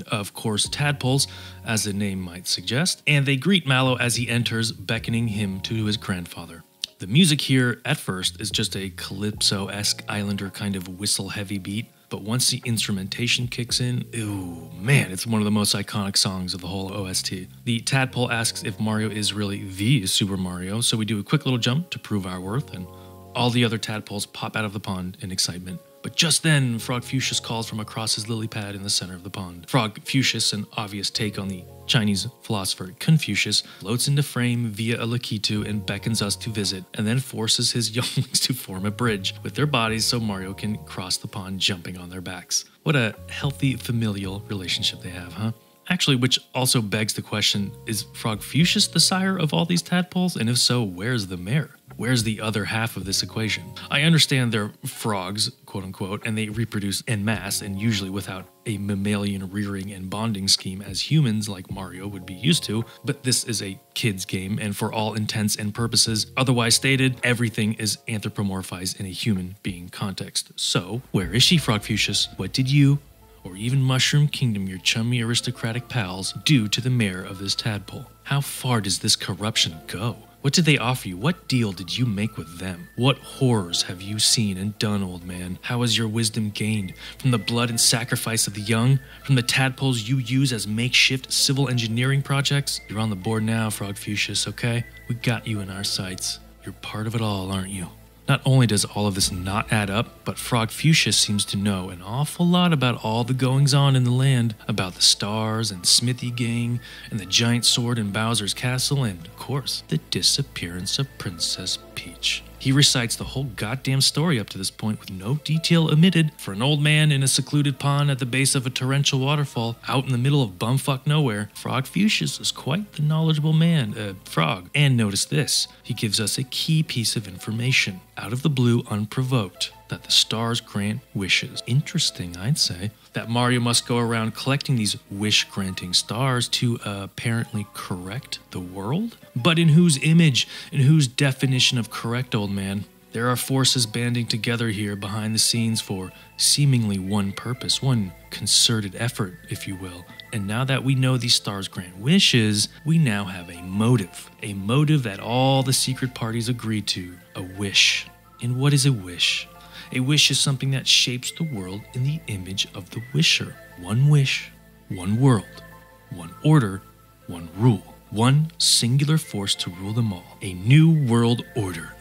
of course, tadpoles, as the name might suggest, and they greet Mallow as he enters, beckoning him to his grandfather. The music here, at first, is just a calypso-esque islander kind of whistle-heavy beat, but once the instrumentation kicks in, ooh, man, it's one of the most iconic songs of the whole OST. The tadpole asks if Mario is really the Super Mario, so we do a quick little jump to prove our worth, and all the other tadpoles pop out of the pond in excitement. But just then, Frog Fuchsius calls from across his lily pad in the center of the pond. Frog Fuchsius, an obvious take on the Chinese philosopher Confucius, floats into frame via a Lakitu and beckons us to visit, and then forces his younglings to form a bridge with their bodies so Mario can cross the pond jumping on their backs. What a healthy familial relationship they have, huh? Actually, which also begs the question, is Frog Fuchsius the sire of all these tadpoles? And if so, where's the mare? Where's the other half of this equation? I understand they're frogs, quote unquote, and they reproduce en masse and usually without a mammalian rearing and bonding scheme as humans like Mario would be used to, but this is a kid's game, and for all intents and purposes, otherwise stated, everything is anthropomorphized in a human being context. So, where is she, Frog Fuchsius? What did you, or even Mushroom Kingdom, your chummy aristocratic pals, do to the mayor of this tadpole? How far does this corruption go? What did they offer you? What deal did you make with them? What horrors have you seen and done, old man? How has your wisdom gained? From the blood and sacrifice of the young? From the tadpoles you use as makeshift civil engineering projects? You're on the board now, Frog Fuchsius, okay? We got you in our sights. You're part of it all, aren't you? Not only does all of this not add up, but Frog Fuchsius seems to know an awful lot about all the goings-on in the land, about the stars and Smithy gang, and the giant sword in Bowser's castle, and, of course, the disappearance of Princess Peach. He recites the whole goddamn story up to this point with no detail omitted. For an old man in a secluded pond at the base of a torrential waterfall out in the middle of bumfuck nowhere, Frog Fuchsius is quite the knowledgeable man, frog. And notice this, he gives us a key piece of information, out of the blue, unprovoked, that the stars grant wishes. Interesting, I'd say. That Mario must go around collecting these wish-granting stars to apparently correct the world? But in whose image? In whose definition of correct, old man? There are forces banding together here behind the scenes for seemingly one purpose, one concerted effort, if you will. And now that we know these stars grant wishes, we now have a motive that all the secret parties agreed to, a wish. And what is a wish? A wish is something that shapes the world in the image of the wisher. One wish, one world, one order, one rule. One singular force to rule them all. A new world order.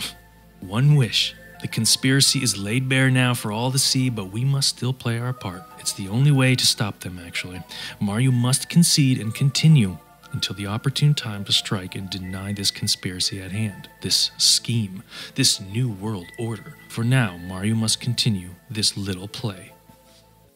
One wish. The conspiracy is laid bare now for all to see, but we must still play our part. It's the only way to stop them, actually. Mario must concede and continue until the opportune time to strike and deny this conspiracy at hand, this scheme, this new world order. For now, Mario must continue this little play.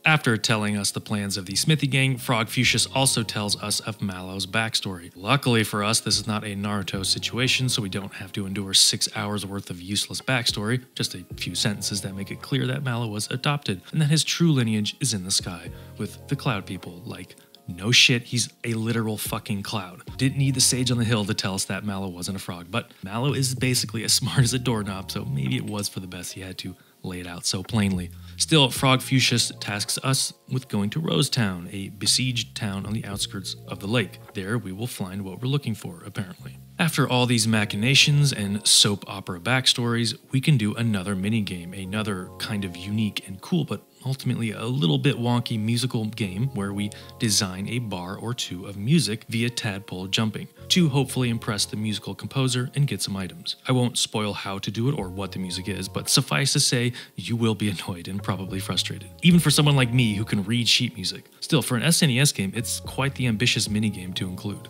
After telling us the plans of the Smithy gang, Frog Fuchsius also tells us of Mallow's backstory. Luckily for us, this is not a Naruto situation, so we don't have to endure 6 hours worth of useless backstory, just a few sentences that make it clear that Mallow was adopted, and that his true lineage is in the sky, with the cloud people, like, no shit, he's a literal fucking cloud. Didn't need the sage on the hill to tell us that Mallow wasn't a frog, but Mallow is basically as smart as a doorknob, so maybe it was for the best he had to lay it out so plainly. Still, Frog Fuchsius tasks us with going to Rose Town, a besieged town on the outskirts of the lake. There we will find what we're looking for, apparently. After all these machinations and soap opera backstories, we can do another minigame, another kind of unique and cool but ultimately a little bit wonky musical game where we design a bar or two of music via tadpole jumping to hopefully impress the musical composer and get some items. I won't spoil how to do it or what the music is, but suffice to say, you will be annoyed and probably frustrated, even for someone like me who can read sheet music. Still, for an SNES game, it's quite the ambitious minigame to include.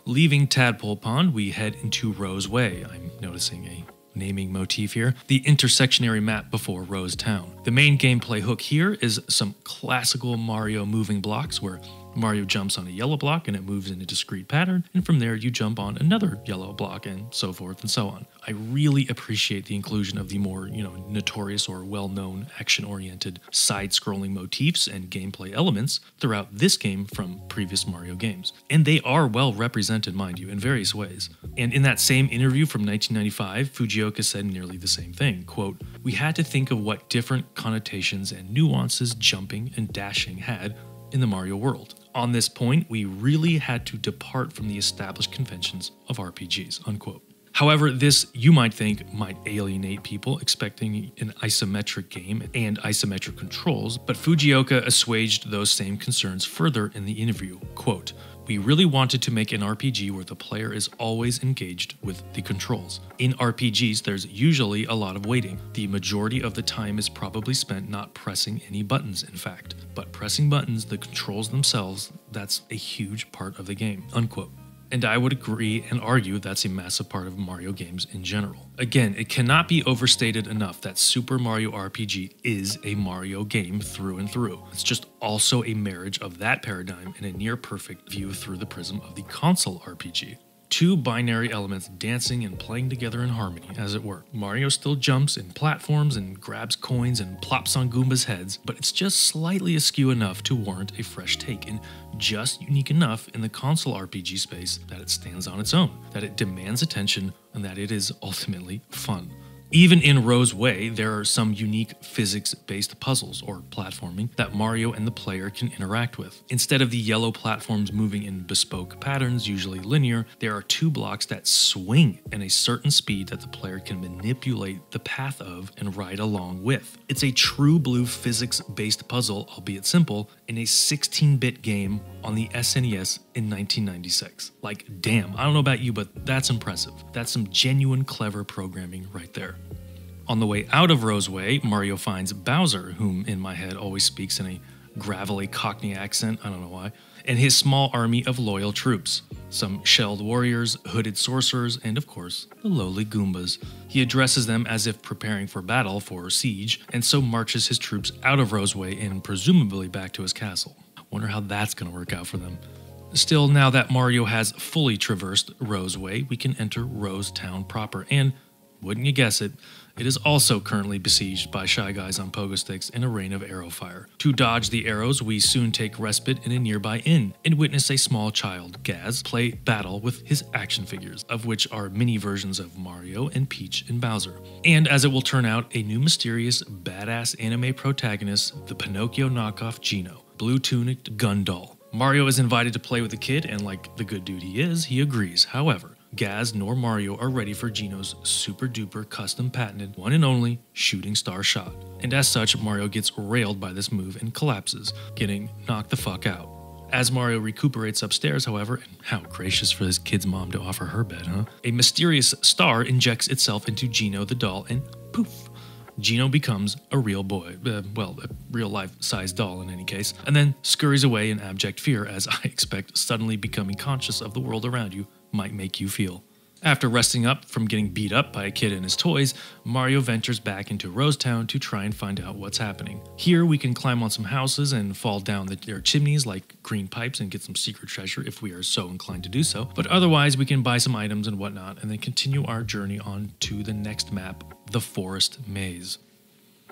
Leaving Tadpole Pond, we head into Rose Way. I'm noticing a naming motif here, the intersectionary map before Rose Town. The main gameplay hook here is some classical Mario moving blocks where Mario jumps on a yellow block and it moves in a discrete pattern, and from there you jump on another yellow block and so forth and so on. I really appreciate the inclusion of the more, notorious or well-known action-oriented side-scrolling motifs and gameplay elements throughout this game from previous Mario games. And they are well represented, mind you, in various ways. And in that same interview from 1995, Fujioka said nearly the same thing, quote, "We had to think of what different connotations and nuances jumping and dashing had in the Mario world. On this point, we really had to depart from the established conventions of RPGs," unquote. However, this, you might think, might alienate people expecting an isometric game and isometric controls, but Fujioka assuaged those same concerns further in the interview, quote, "We really wanted to make an RPG where the player is always engaged with the controls. In RPGs, there's usually a lot of waiting. The majority of the time is probably spent not pressing any buttons, in fact. But pressing buttons, the controls themselves, that's a huge part of the game," unquote. And I would agree and argue that's a massive part of Mario games in general. Again, it cannot be overstated enough that Super Mario RPG is a Mario game through and through. It's just also a marriage of that paradigm and a near-perfect view through the prism of the console RPG. Two binary elements dancing and playing together in harmony, as it were. Mario still jumps and platforms and grabs coins and plops on Goomba's heads, but it's just slightly askew enough to warrant a fresh take, and just unique enough in the console RPG space that it stands on its own, that it demands attention, and that it is ultimately fun. Even in Rose Way, there are some unique physics-based puzzles, or platforming, that Mario and the player can interact with. Instead of the yellow platforms moving in bespoke patterns, usually linear, there are two blocks that swing at a certain speed that the player can manipulate the path of and ride along with. It's a true blue physics-based puzzle, albeit simple, in a 16-bit game on the SNES in 1996. Like, damn, I don't know about you, but that's impressive. That's some genuine clever programming right there. On the way out of Rose Way, Mario finds Bowser, whom in my head always speaks in a gravelly Cockney accent, I don't know why, and his small army of loyal troops. Some shelled warriors, hooded sorcerers, and of course, the lowly Goombas. He addresses them as if preparing for battle for siege, and so marches his troops out of Rose Way and presumably back to his castle. Wonder how that's going to work out for them. Still, now that Mario has fully traversed Rose Way, we can enter Rose Town proper, and wouldn't you guess it, it is also currently besieged by Shy Guys on pogo sticks in a rain of arrow fire. To dodge the arrows, we soon take respite in a nearby inn and witness a small child, Gaz, play battle with his action figures, of which are mini versions of Mario and Peach and Bowser. And as it will turn out, a new mysterious, badass anime protagonist, the Pinocchio knockoff Gino, blue-tunicked gun doll. Mario is invited to play with the kid, and like the good dude he is, he agrees. However, Gaz nor Mario are ready for Gino's super-duper custom-patented, one and only, shooting star shot. And as such, Mario gets railed by this move and collapses, getting knocked the fuck out. As Mario recuperates upstairs, however, and how gracious for this kid's mom to offer her bed, huh? A mysterious star injects itself into Gino the doll, and poof! Gino becomes a real boy, a real-life-sized doll in any case, and then scurries away in abject fear, as I expect suddenly becoming conscious of the world around you might make you feel. After resting up from getting beat up by a kid and his toys, Mario ventures back into Rose Town to try and find out what's happening. Here we can climb on some houses and fall down their chimneys like green pipes and get some secret treasure if we are so inclined to do so, but otherwise we can buy some items and whatnot and then continue our journey on to the next map, the Forest Maze.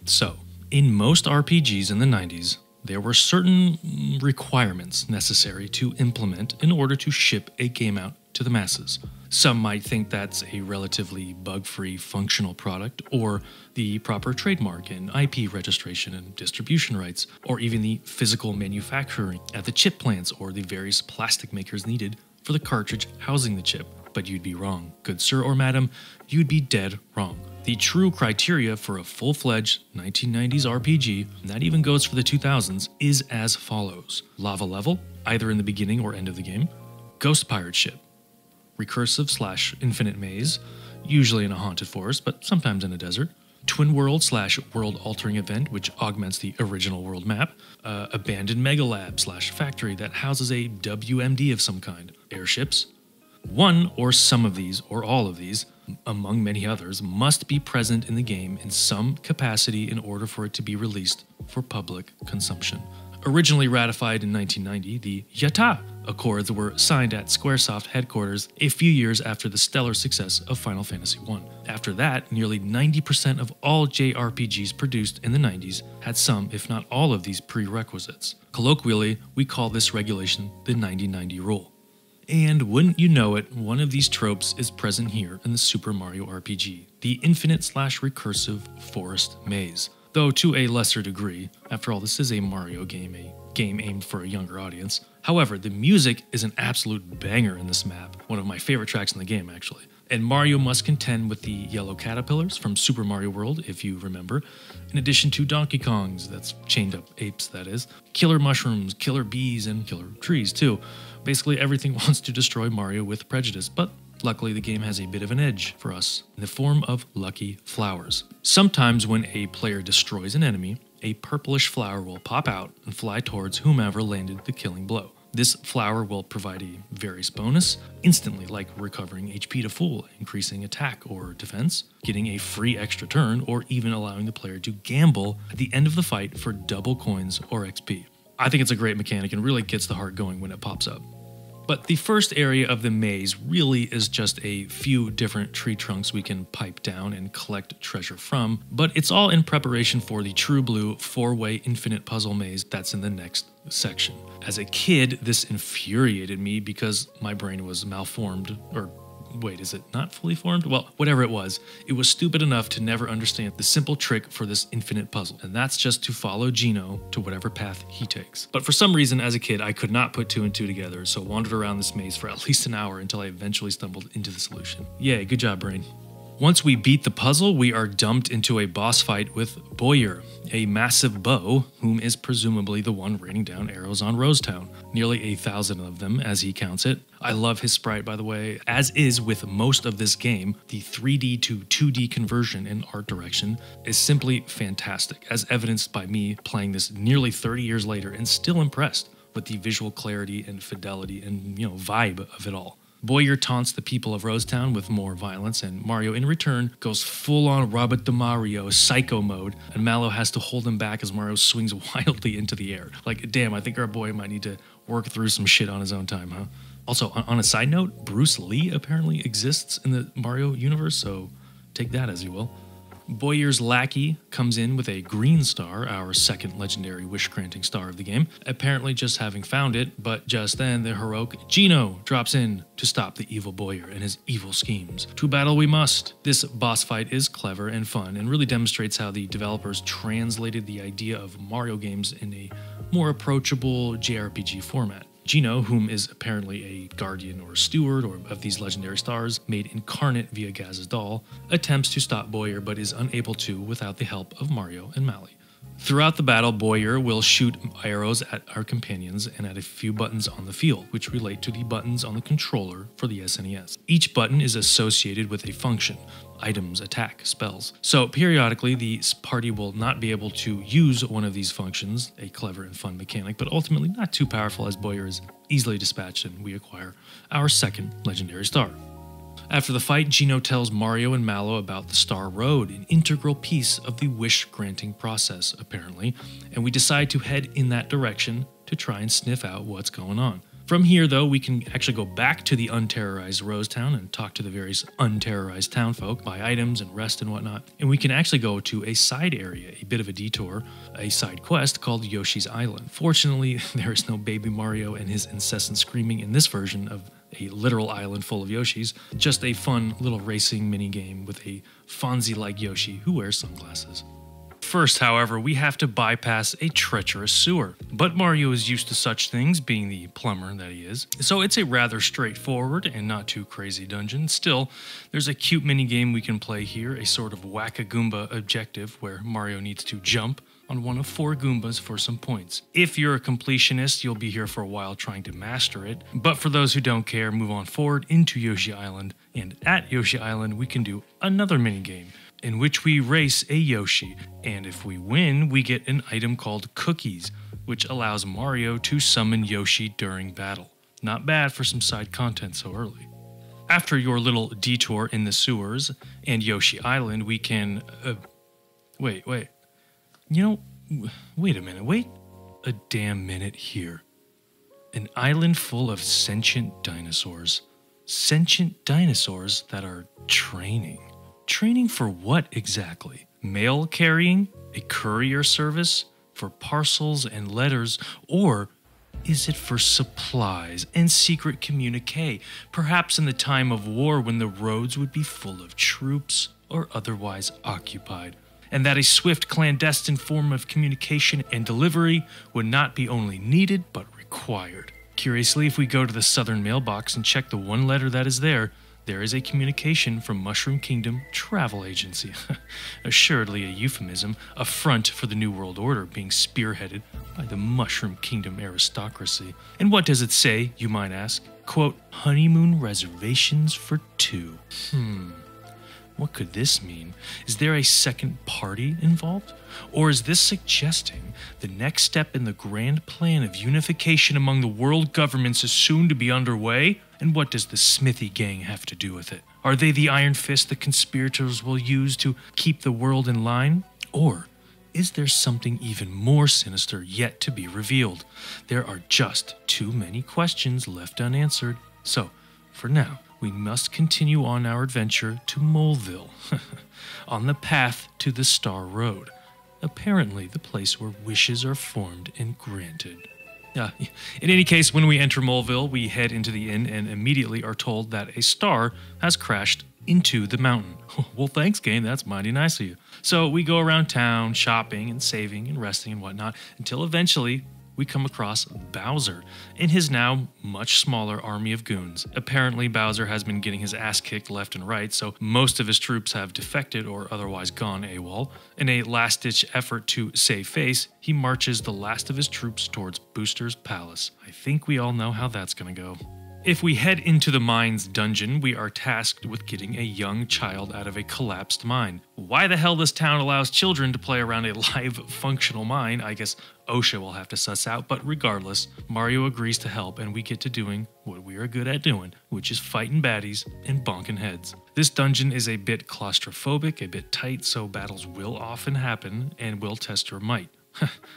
So, in most RPGs in the 90s, there were certain requirements necessary to implement in order to ship a game out to the masses. Some might think that's a relatively bug-free functional product, or the proper trademark and IP registration and distribution rights, or even the physical manufacturing at the chip plants or the various plastic makers needed for the cartridge housing the chip. But you'd be wrong. Good sir or madam, you'd be dead wrong. The true criteria for a full-fledged 1990s RPG, and that even goes for the 2000s, is as follows. Lava level, either in the beginning or end of the game. Ghost pirate ship. Recursive/infinite maze, usually in a haunted forest, but sometimes in a desert. Twin world/world altering event, which augments the original world map. Abandoned mega lab/factory that houses a WMD of some kind. Airships. One or some of these, or all of these, among many others, must be present in the game in some capacity in order for it to be released for public consumption. Originally ratified in 1990, the Yatta Accords were signed at Squaresoft headquarters a few years after the stellar success of Final Fantasy I. After that, nearly 90% of all JRPGs produced in the 90s had some, if not all, of these prerequisites. Colloquially, we call this regulation the 90-90 rule. And wouldn't you know it, one of these tropes is present here in the Super Mario RPG, the infinite/recursive forest maze. Though to a lesser degree. After all, this is a Mario game, a game aimed for a younger audience. However, the music is an absolute banger in this map, one of my favorite tracks in the game actually. And Mario must contend with the yellow caterpillars from Super Mario World, if you remember, in addition to Donkey Kong's, that's chained up apes that is, killer mushrooms, killer bees, and killer trees too. Basically everything wants to destroy Mario with prejudice, but luckily, the game has a bit of an edge for us in the form of lucky flowers. Sometimes when a player destroys an enemy, a purplish flower will pop out and fly towards whomever landed the killing blow. This flower will provide a various bonus instantly, like recovering HP to full, increasing attack or defense, getting a free extra turn, or even allowing the player to gamble at the end of the fight for double coins or XP. I think it's a great mechanic and really gets the heart going when it pops up. But the first area of the maze really is just a few different tree trunks we can pipe down and collect treasure from, but it's all in preparation for the true blue 4-way infinite puzzle maze that's in the next section. As a kid, this infuriated me because my brain was malformed, or wait, is it not fully formed? Well, whatever it was stupid enough to never understand the simple trick for this infinite puzzle, and that's just to follow Geno to whatever path he takes. But for some reason, as a kid, I could not put 2 and 2 together, so wandered around this maze for at least an hour until I eventually stumbled into the solution. Yay, good job, brain. Once we beat the puzzle, we are dumped into a boss fight with Bowyer, a massive bow, whom is presumably the one raining down arrows on Rosetown. Nearly 1,000 of them, as he counts it. I love his sprite, by the way. As is with most of this game, the 3D to 2D conversion in art direction is simply fantastic, as evidenced by me playing this nearly 30 years later and still impressed with the visual clarity and fidelity and, vibe of it all. Bowyer taunts the people of Rosetown with more violence, and Mario in return goes full-on Robert the Mario psycho mode, and Mallow has to hold him back as Mario swings wildly into the air. Like, damn, I think our boy might need to work through some shit on his own time, huh? Also, on a side note, Bruce Lee apparently exists in the Mario universe, so take that as you will. Bowyer's lackey comes in with a green star, our second legendary wish-granting star of the game, apparently just having found it, but just then the heroic Geno drops in to stop the evil Bowyer and his evil schemes. To battle we must! This boss fight is clever and fun, and really demonstrates how the developers translated the idea of Mario games in a more approachable JRPG format. Geno, whom is apparently a guardian or steward of these legendary stars, made incarnate via Gaz's doll, attempts to stop Bowyer but is unable to without the help of Mario and Mally. Throughout the battle, Bowyer will shoot arrows at our companions and at a few buttons on the field, which relate to the buttons on the controller for the SNES. Each button is associated with a function: items, attack, spells. So periodically, the party will not be able to use one of these functions, a clever and fun mechanic, but ultimately not too powerful as Bowyer is easily dispatched and we acquire our second legendary star. After the fight, Geno tells Mario and Mallow about the Star Road, an integral piece of the wish-granting process, apparently, and we decide to head in that direction to try and sniff out what's going on. From here, though, we can actually go back to the unterrorized Rosetown and talk to the various unterrorized townfolk, buy items and rest and whatnot, and we can actually go to a side area, a bit of a detour, a side quest called Yoshi's Island. Fortunately, there is no Baby Mario and his incessant screaming in this version of a literal island full of Yoshis, just a fun little racing minigame with a Fonzie-like Yoshi who wears sunglasses. First, however, we have to bypass a treacherous sewer, but Mario is used to such things, being the plumber that he is, so it's a rather straightforward and not too crazy dungeon. Still, there's a cute minigame we can play here, a sort of Whack-A-Goomba objective where Mario needs to jump on one of 4 Goombas for some points. If you're a completionist, you'll be here for a while trying to master it, but for those who don't care, move on forward into Yoshi Island, and at Yoshi Island we can do another minigame, in which we race a Yoshi, and if we win, we get an item called Cookies, which allows Mario to summon Yoshi during battle. Not bad for some side content so early. After your little detour in the sewers and Yoshi Island, we can... Wait. You know, wait a minute. Wait a damn minute here. An island full of sentient dinosaurs. Sentient dinosaurs that are training. Training for what exactly? Mail carrying? A courier service? For parcels and letters? Or is it for supplies and secret communique? Perhaps in the time of war when the roads would be full of troops or otherwise occupied, and that a swift clandestine form of communication and delivery would not be only needed but required. Curiously, if we go to the southern mailbox and check the one letter that is there is a communication from Mushroom Kingdom Travel Agency. Assuredly a euphemism, a front for the New World Order being spearheaded by the Mushroom Kingdom aristocracy. And what does it say, you might ask? Quote, honeymoon reservations for 2. What could this mean? Is there a second party involved? Or is this suggesting the next step in the grand plan of unification among the world governments is soon to be underway? And what does the Smithy gang have to do with it? Are they the iron fist the conspirators will use to keep the world in line? Or is there something even more sinister yet to be revealed? There are just too many questions left unanswered. So, for now, we must continue on our adventure to Moleville, on the path to the Star Road, apparently the place where wishes are formed and granted. In any case, when we enter Moleville, we head into the inn and immediately are told that a star has crashed into the mountain. Well, thanks, game, that's mighty nice of you. So we go around town, shopping and saving and resting and whatnot, until eventually we come across Bowser and his now much smaller army of goons. Apparently, Bowser has been getting his ass kicked left and right, so most of his troops have defected or otherwise gone AWOL. In a last-ditch effort to save face, he marches the last of his troops towards Booster's palace. I think we all know how that's gonna go. If we head into the mine's dungeon, we are tasked with getting a young child out of a collapsed mine. Why the hell this town allows children to play around a live, functional mine, I guess OSHA will have to suss out, but regardless, Mario agrees to help and we get to doing what we are good at doing, which is fighting baddies and bonking heads. This dungeon is a bit claustrophobic, a bit tight, so battles will often happen and will test your might.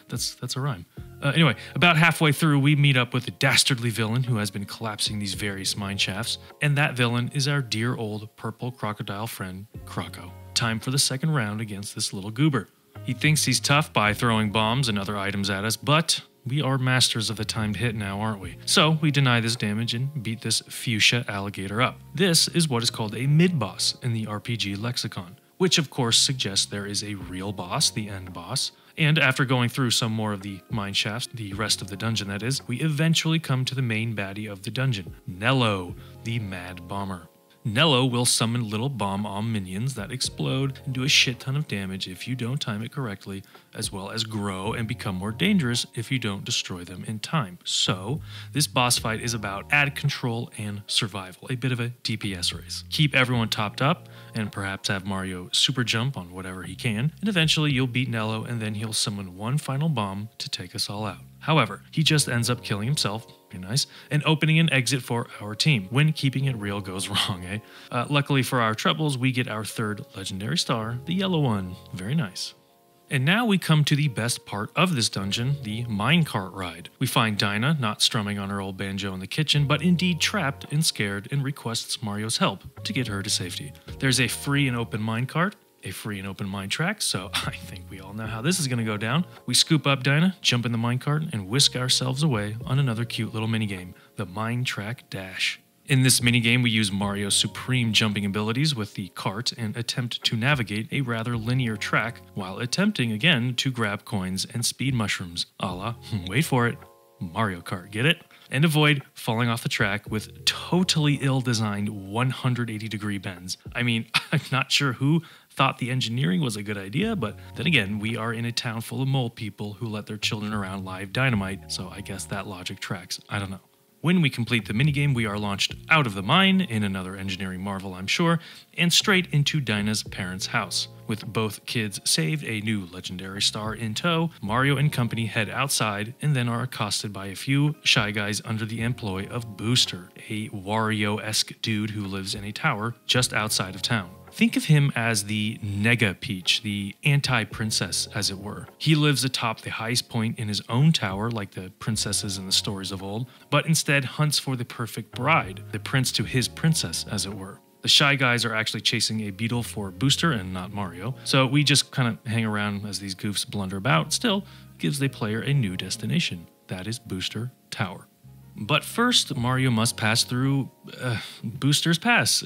That's a rhyme. Anyway, about halfway through, we meet up with a dastardly villain who has been collapsing these various mine shafts, and that villain is our dear old purple crocodile friend, Croco. Time for the second round against this little goober. He thinks he's tough by throwing bombs and other items at us, but we are masters of the timed hit now, aren't we? So we deny this damage and beat this fuchsia alligator up. This is what is called a mid-boss in the RPG lexicon, which of course suggests there is a real boss, the end boss. And after going through some more of the mine shafts, the rest of the dungeon that is, we eventually come to the main baddie of the dungeon, Nello, the Mad Bomber. Nello will summon little bomb-om minions that explode and do a shit ton of damage if you don't time it correctly, as well as grow and become more dangerous if you don't destroy them in time. So, this boss fight is about ad control and survival, a bit of a DPS race. Keep everyone topped up, and perhaps have Mario super jump on whatever he can, and eventually you'll beat Nello and then he'll summon one final bomb to take us all out. However, he just ends up killing himself, very nice, and opening an exit for our team, when keeping it real goes wrong, eh? Luckily for our troubles, we get our third legendary star, the yellow one, very nice. And now we come to the best part of this dungeon, the minecart ride. We find Dinah not strumming on her old banjo in the kitchen, but indeed trapped and scared and requests Mario's help to get her to safety. There's a free and open minecart, a free and open mine track, so I think we all know how this is going to go down. We scoop up Dinah, jump in the minecart, and whisk ourselves away on another cute little minigame, the Mine Track Dash. In this minigame, we use Mario's supreme jumping abilities with the cart and attempt to navigate a rather linear track while attempting again to grab coins and speed mushrooms, a la, wait for it, Mario Kart, get it? And avoid falling off the track with totally ill-designed 180-degree bends. I mean, I'm not sure who thought the engineering was a good idea, but then again, we are in a town full of mole people who let their children around live dynamite, so I guess that logic tracks. I don't know. When we complete the minigame, we are launched out of the mine, in another engineering marvel I'm sure, and straight into Dinah's parents' house. With both kids saved, a new legendary star in tow, Mario and company head outside and then are accosted by a few Shy Guys under the employ of Booster, a Wario-esque dude who lives in a tower just outside of town. Think of him as the Nega Peach, the anti-princess, as it were. He lives atop the highest point in his own tower, like the princesses in the stories of old, but instead hunts for the perfect bride, the prince to his princess, as it were. The Shy Guys are actually chasing a beetle for Booster and not Mario, so we just kind of hang around as these goofs blunder about. Still, gives the player a new destination. That is Booster Tower. But first, Mario must pass through Booster's Pass.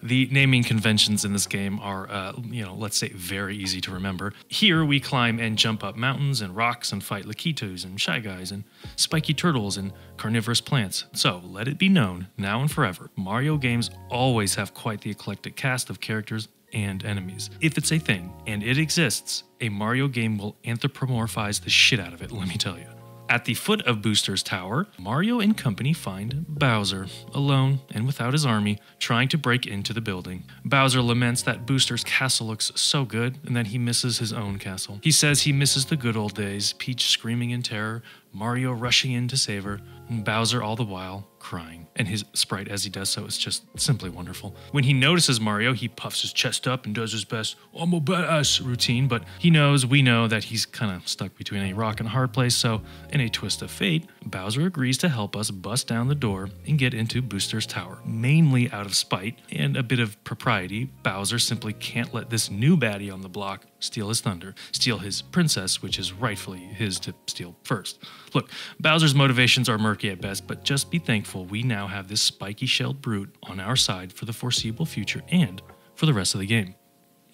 The naming conventions in this game are, let's say very easy to remember. Here we climb and jump up mountains and rocks and fight Lakitus and Shy Guys and spiky turtles and carnivorous plants. So let it be known, now and forever, Mario games always have quite the eclectic cast of characters and enemies. If it's a thing, and it exists, a Mario game will anthropomorphize the shit out of it, let me tell you. At the foot of Booster's Tower, Mario and company find Bowser, alone and without his army, trying to break into the building. Bowser laments that Booster's castle looks so good and that he misses his own castle. He says he misses the good old days, Peach screaming in terror, Mario rushing in to save her, and Bowser all the while crying. And his sprite as he does so is just simply wonderful. When he notices Mario, he puffs his chest up and does his best "I'm a badass" routine, but we know that he's kind of stuck between a rock and a hard place, so in a twist of fate, Bowser agrees to help us bust down the door and get into Booster's Tower. Mainly out of spite and a bit of propriety, Bowser simply can't let this new baddie on the block steal his thunder, steal his princess, which is rightfully his to steal first. Look, Bowser's motivations are murky at best, but just be thankful we now have this spiky-shelled brute on our side for the foreseeable future and for the rest of the game.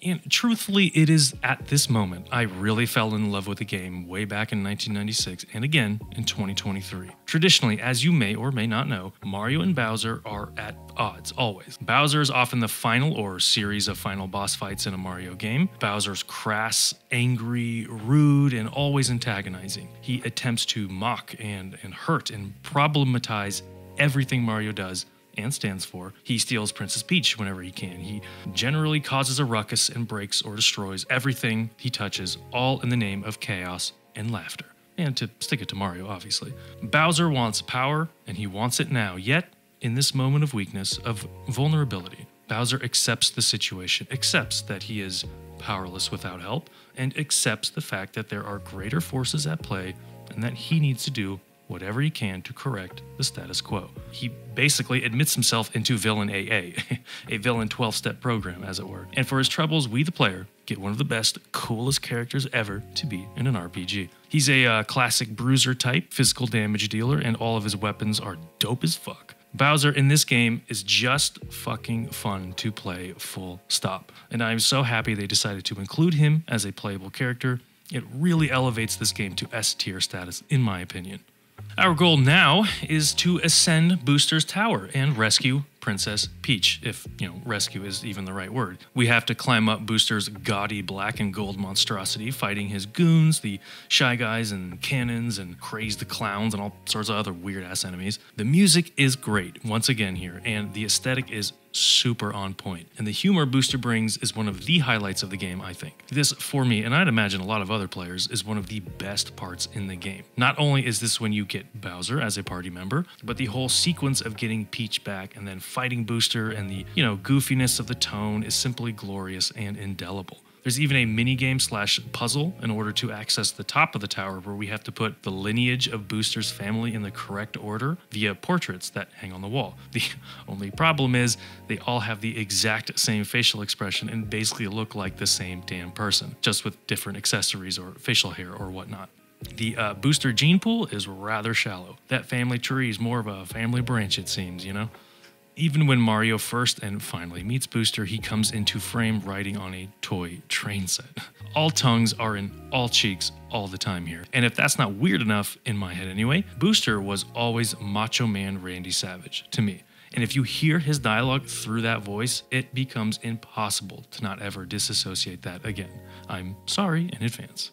And truthfully, it is at this moment I really fell in love with the game way back in 1996 and again in 2023. Traditionally, as you may or may not know, Mario and Bowser are at odds, always. Bowser is often the final or series of final boss fights in a Mario game. Bowser's crass, angry, rude, and always antagonizing. He attempts to mock and hurt and problematize everything Mario does and stands for. He steals Princess Peach whenever he can. He generally causes a ruckus and breaks or destroys everything he touches, all in the name of chaos and laughter. And to stick it to Mario, obviously. Bowser wants power, and he wants it now, yet, in this moment of weakness, of vulnerability, Bowser accepts the situation, accepts that he is powerless without help, and accepts the fact that there are greater forces at play, and that he needs to do whatever he can to correct the status quo. He basically admits himself into villain AA, a villain 12-step program, as it were. And for his troubles, we, the player, get one of the best, coolest characters ever to be in an RPG. He's a classic bruiser type, physical damage dealer, and all of his weapons are dope as fuck. Bowser in this game is just fucking fun to play, full stop. And I'm so happy they decided to include him as a playable character. It really elevates this game to S-tier status, in my opinion. Our goal now is to ascend Booster's Tower and rescue Princess Peach, if, rescue is even the right word. We have to climb up Booster's gaudy black and gold monstrosity, fighting his goons, the Shy Guys and cannons and Craze the Clowns and all sorts of other weird-ass enemies. The music is great, once again here, and the aesthetic is super on point. And the humor Booster brings is one of the highlights of the game, I think. This, for me, and I'd imagine a lot of other players, is one of the best parts in the game. Not only is this when you get Bowser as a party member, but the whole sequence of getting Peach back and then fighting Booster and the, goofiness of the tone is simply glorious and indelible. There's even a minigame / puzzle in order to access the top of the tower where we have to put the lineage of Booster's family in the correct order via portraits that hang on the wall. The only problem is they all have the exact same facial expression and basically look like the same damn person, just with different accessories or facial hair or whatnot. The Booster gene pool is rather shallow. That family tree is more of a family branch, it seems, Even when Mario first and finally meets Booster, he comes into frame riding on a toy train set. All tongues are in all cheeks all the time here. And if that's not weird enough, in my head anyway, Booster was always Macho Man Randy Savage to me. And if you hear his dialogue through that voice, it becomes impossible to not ever disassociate that again. I'm sorry in advance.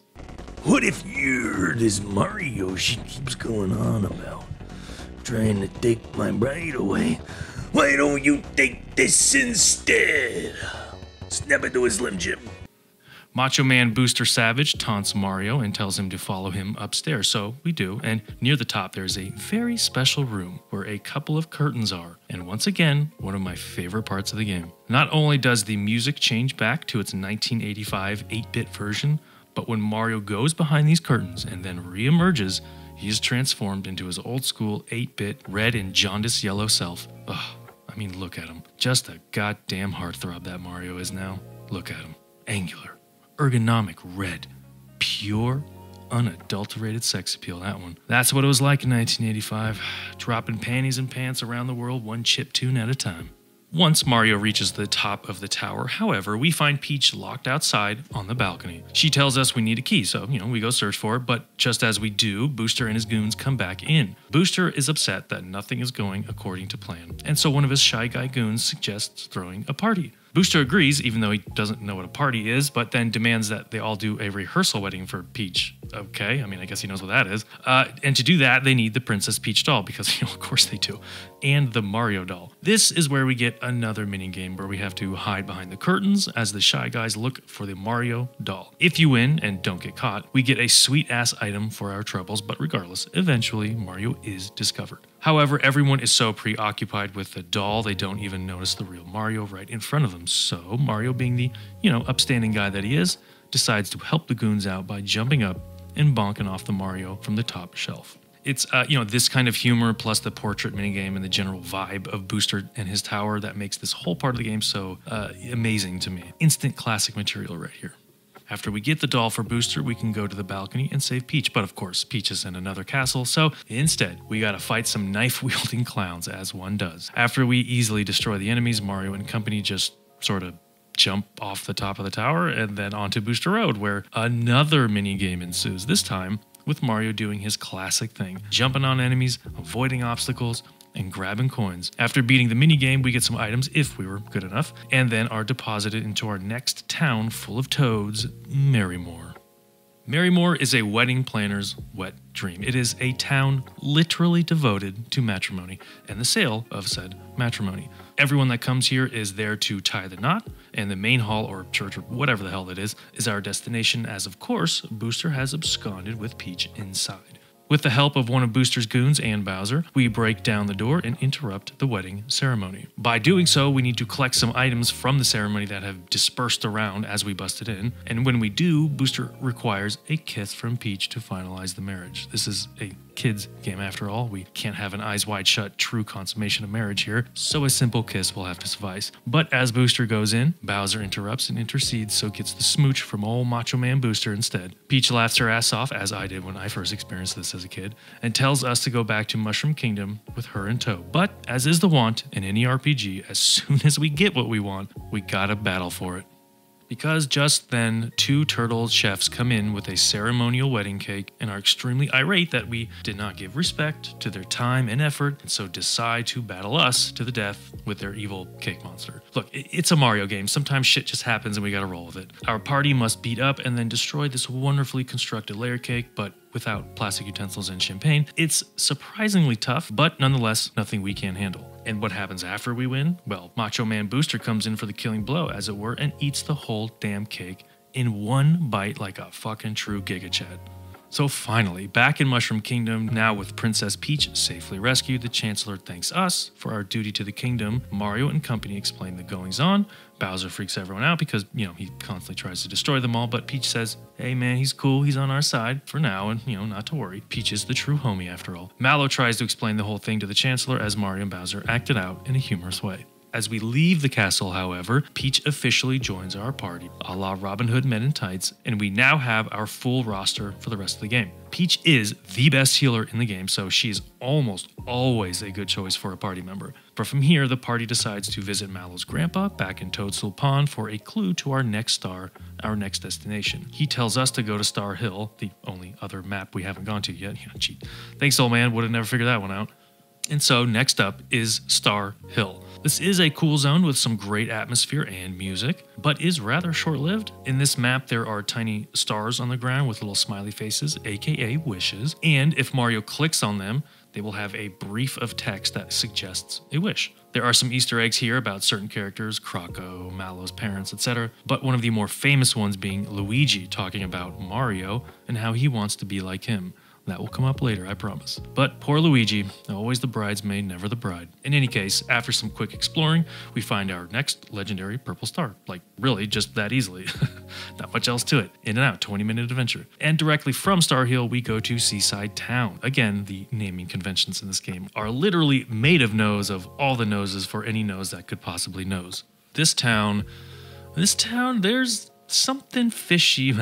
What if you're this Mario she keeps going on about? trying to take my bride away. Why don't you take this instead? Snap it to his Slim Jim. Macho Man Booster Savage taunts Mario and tells him to follow him upstairs, so we do, and near the top there's a very special room where a couple of curtains are, and once again, one of my favorite parts of the game. Not only does the music change back to its 1985 8-bit version, but when Mario goes behind these curtains and then re-emerges, he is transformed into his old school 8-bit red and jaundiced yellow self. Ugh, I mean, look at him. Just a goddamn heartthrob that Mario is now. Look at him. Angular. Ergonomic red, pure, unadulterated sex appeal, that one. That's what it was like in 1985, dropping panties and pants around the world one chiptune at a time. Once Mario reaches the top of the tower, however, we find Peach locked outside on the balcony. She tells us we need a key, so, we go search for it, but just as we do, Booster and his goons come back in. Booster is upset that nothing is going according to plan, and so one of his Shy Guy goons suggests throwing a party. Booster agrees, even though he doesn't know what a party is, but then demands that they all do a rehearsal wedding for Peach. Okay, I guess he knows what that is. And to do that, they need the Princess Peach doll, because, of course they do. And the Mario doll. This is where we get another minigame where we have to hide behind the curtains as the Shy Guys look for the Mario doll. If you win and don't get caught, we get a sweet-ass item for our troubles, but regardless, eventually Mario is discovered. However, everyone is so preoccupied with the doll, they don't even notice the real Mario right in front of them. So Mario, being the, upstanding guy that he is, decides to help the goons out by jumping up and bonking off the Mario from the top shelf. It's, this kind of humor plus the portrait minigame and the general vibe of Booster and his tower that makes this whole part of the game so amazing to me. Instant classic material right here. After we get the doll for Booster, we can go to the balcony and save Peach, but of course, Peach is in another castle, so instead, we gotta fight some knife-wielding clowns, as one does. After we easily destroy the enemies, Mario and company just sort of jump off the top of the tower and then onto Booster Road, where another minigame ensues, this time with Mario doing his classic thing, jumping on enemies, avoiding obstacles, and grabbing coins. After beating the minigame, we get some items, if we were good enough, and then are deposited into our next town full of toads, Merrymore. Merrymore is a wedding planner's wet dream. It is a town literally devoted to matrimony and the sale of said matrimony. Everyone that comes here is there to tie the knot, and the main hall or church or whatever the hell it is our destination, as of course, Booster has absconded with Peach inside. With the help of one of Booster's goons and Bowser, we break down the door and interrupt the wedding ceremony. By doing so, we need to collect some items from the ceremony that have dispersed around as we busted in, and when we do, Booster requires a kiss from Peach to finalize the marriage. This is a kids game after all. We can't have an eyes wide shut true consummation of marriage here, so a simple kiss will have to suffice. But as Booster goes in, Bowser interrupts and intercedes, so gets the smooch from old Macho Man Booster instead. Peach laughs her ass off, as I did when I first experienced this as a kid, and tells us to go back to Mushroom Kingdom with her in tow. But as is the wont in any RPG, as soon as we get what we want, we gotta battle for it. Because just then, two turtle chefs come in with a ceremonial wedding cake and are extremely irate that we did not give respect to their time and effort, and so decide to battle us to the death with their evil cake monster. Look, it's a Mario game. Sometimes shit just happens and we gotta roll with it. Our party must beat up and then destroy this wonderfully constructed layer cake, but without plastic utensils and champagne. It's surprisingly tough, but nonetheless, nothing we can't handle. And what happens after we win? Well, Macho Man Booster comes in for the killing blow, as it were, and eats the whole damn cake in one bite like a fucking true Giga Chad. So finally, back in Mushroom Kingdom, now with Princess Peach safely rescued, the Chancellor thanks us for our duty to the kingdom. Mario and company explain the goings-on. Bowser freaks everyone out because, he constantly tries to destroy them all, but Peach says, hey man, he's cool, he's on our side for now, and, not to worry. Peach is the true homie after all. Mallow tries to explain the whole thing to the Chancellor as Mario and Bowser act it out in a humorous way. As we leave the castle, however, Peach officially joins our party, a la Robin Hood Men in Tights, and we now have our full roster for the rest of the game. Peach is the best healer in the game, so she is almost always a good choice for a party member. But from here, the party decides to visit Mallow's grandpa back in Toadstool Pond for a clue to our next star, our next destination. He tells us to go to Star Hill, the only other map we haven't gone to yet. Cheat. Thanks, old man, would have never figured that one out. And so next up is Star Hill. This is a cool zone with some great atmosphere and music, but is rather short-lived. In this map, there are tiny stars on the ground with little smiley faces, aka wishes, and if Mario clicks on them, they will have a brief of text that suggests a wish. There are some Easter eggs here about certain characters, Croco, Mallow's parents, etc., but one of the more famous ones being Luigi talking about Mario and how he wants to be like him. That will come up later, I promise. But poor Luigi, always the bridesmaid, never the bride. In any case, after some quick exploring, we find our next legendary purple star. Like, really, just that easily. Not much else to it. In and out, 20-minute adventure. And directly from Star Hill, we go to Seaside Town. Again, the naming conventions in this game are literally made of nose of all the noses for any nose that could possibly nose. This town, there's something fishy,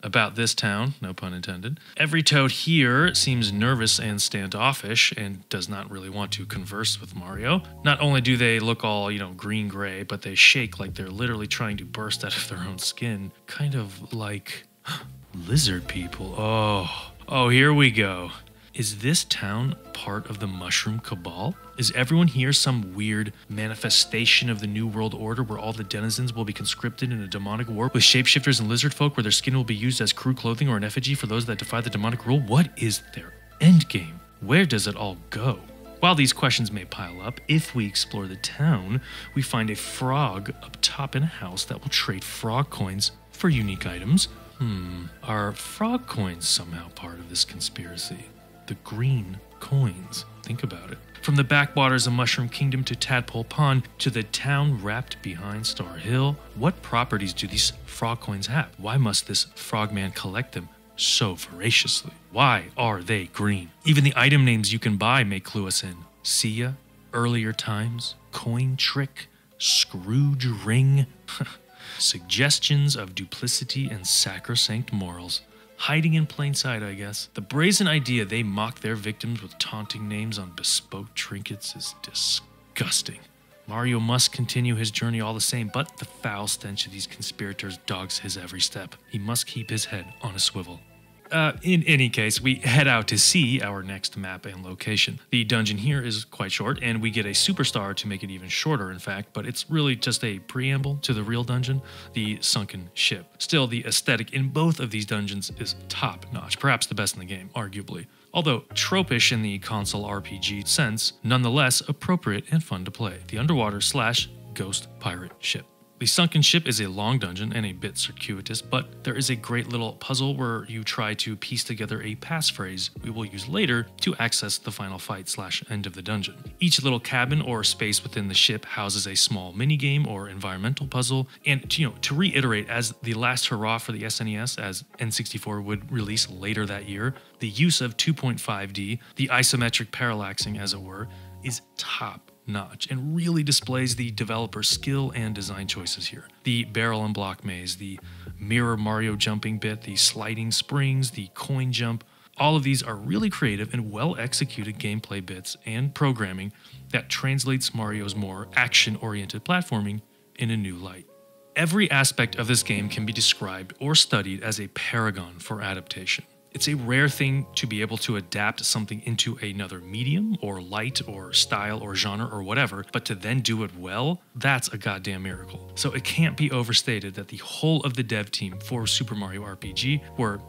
about this town, no pun intended. Every toad here seems nervous and standoffish and does not really want to converse with Mario. Not only do they look all, green-gray, but they shake like they're literally trying to burst out of their own skin. Kind of like lizard people. Oh, here we go. Is this town part of the Mushroom Cabal? Is everyone here some weird manifestation of the New World Order where all the denizens will be conscripted in a demonic war with shapeshifters and lizard folk where their skin will be used as crew clothing or an effigy for those that defy the demonic rule? What is their endgame? Where does it all go? While these questions may pile up, if we explore the town, we find a frog up top in a house that will trade frog coins for unique items. Are frog coins somehow part of this conspiracy? The green coins. Think about it. From the backwaters of Mushroom Kingdom to Tadpole Pond to the town wrapped behind Star Hill, what properties do these frog coins have? Why must this frogman collect them so voraciously? Why are they green? Even the item names you can buy may clue us in. Sia, Earlier Times, Coin Trick, Scrooge Ring. Suggestions of duplicity and sacrosanct morals. Hiding in plain sight, I guess. The brazen idea they mock their victims with taunting names on bespoke trinkets is disgusting. Mario must continue his journey all the same, but the foul stench of these conspirators dogs his every step. He must keep his head on a swivel. In any case, we head out to see our next map and location. The dungeon here is quite short, and we get a superstar to make it even shorter, in fact, but it's really just a preamble to the real dungeon, the Sunken Ship. Still, the aesthetic in both of these dungeons is top-notch, perhaps the best in the game, arguably. Although tropish in the console RPG sense, nonetheless appropriate and fun to play. The underwater/ghost pirate ship. The Sunken Ship is a long dungeon and a bit circuitous, but there is a great little puzzle where you try to piece together a passphrase we will use later to access the final fight/end of the dungeon. Each little cabin or space within the ship houses a small minigame or environmental puzzle, and to reiterate, as the last hurrah for the SNES, as N64 would release later that year, the use of 2.5D, the isometric parallaxing as it were, is top-notch and really displays the developer's skill and design choices here. The barrel and block maze, the mirror Mario jumping bit, the sliding springs, the coin jump, all of these are really creative and well-executed gameplay bits and programming that translates Mario's more action-oriented platforming in a new light. Every aspect of this game can be described or studied as a paragon for adaptation. It's a rare thing to be able to adapt something into another medium or light or style or genre or whatever, but to then do it well, that's a goddamn miracle. So it can't be overstated that the whole of the dev team for Super Mario RPG were,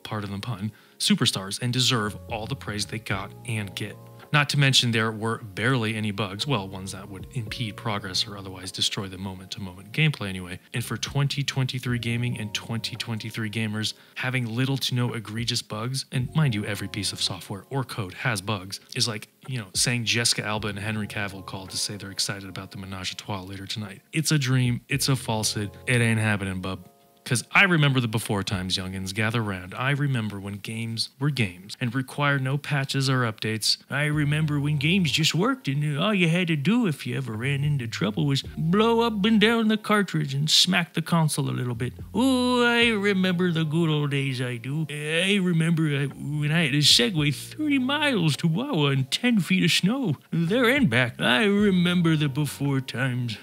pardon the pun, superstars and deserve all the praise they got and get. Not to mention there were barely any bugs, well, ones that would impede progress or otherwise destroy the moment-to-moment gameplay anyway. And for 2023 gaming and 2023 gamers, having little to no egregious bugs, and mind you, every piece of software or code has bugs, is like, saying Jessica Alba and Henry Cavill called to say they're excited about the Menage a Trois later tonight. It's a dream, it's a falsehood, it ain't happening, bub. Because I remember the before times, youngins, gather round. I remember when games were games and required no patches or updates. I remember when games just worked and all you had to do if you ever ran into trouble was blow up and down the cartridge and smack the console a little bit. Oh, I remember the good old days, I do. I remember when I had to segue 30 miles to Wawa in 10 feet of snow, there and back. I remember the before times.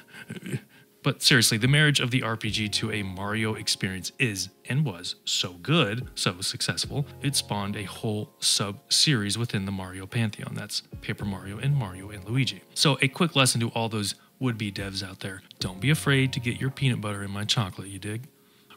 But seriously, the marriage of the RPG to a Mario experience is, and was, so good, so successful, it spawned a whole sub-series within the Mario pantheon. That's Paper Mario and Luigi. So a quick lesson to all those would-be devs out there. Don't be afraid to get your peanut butter in my chocolate, you dig?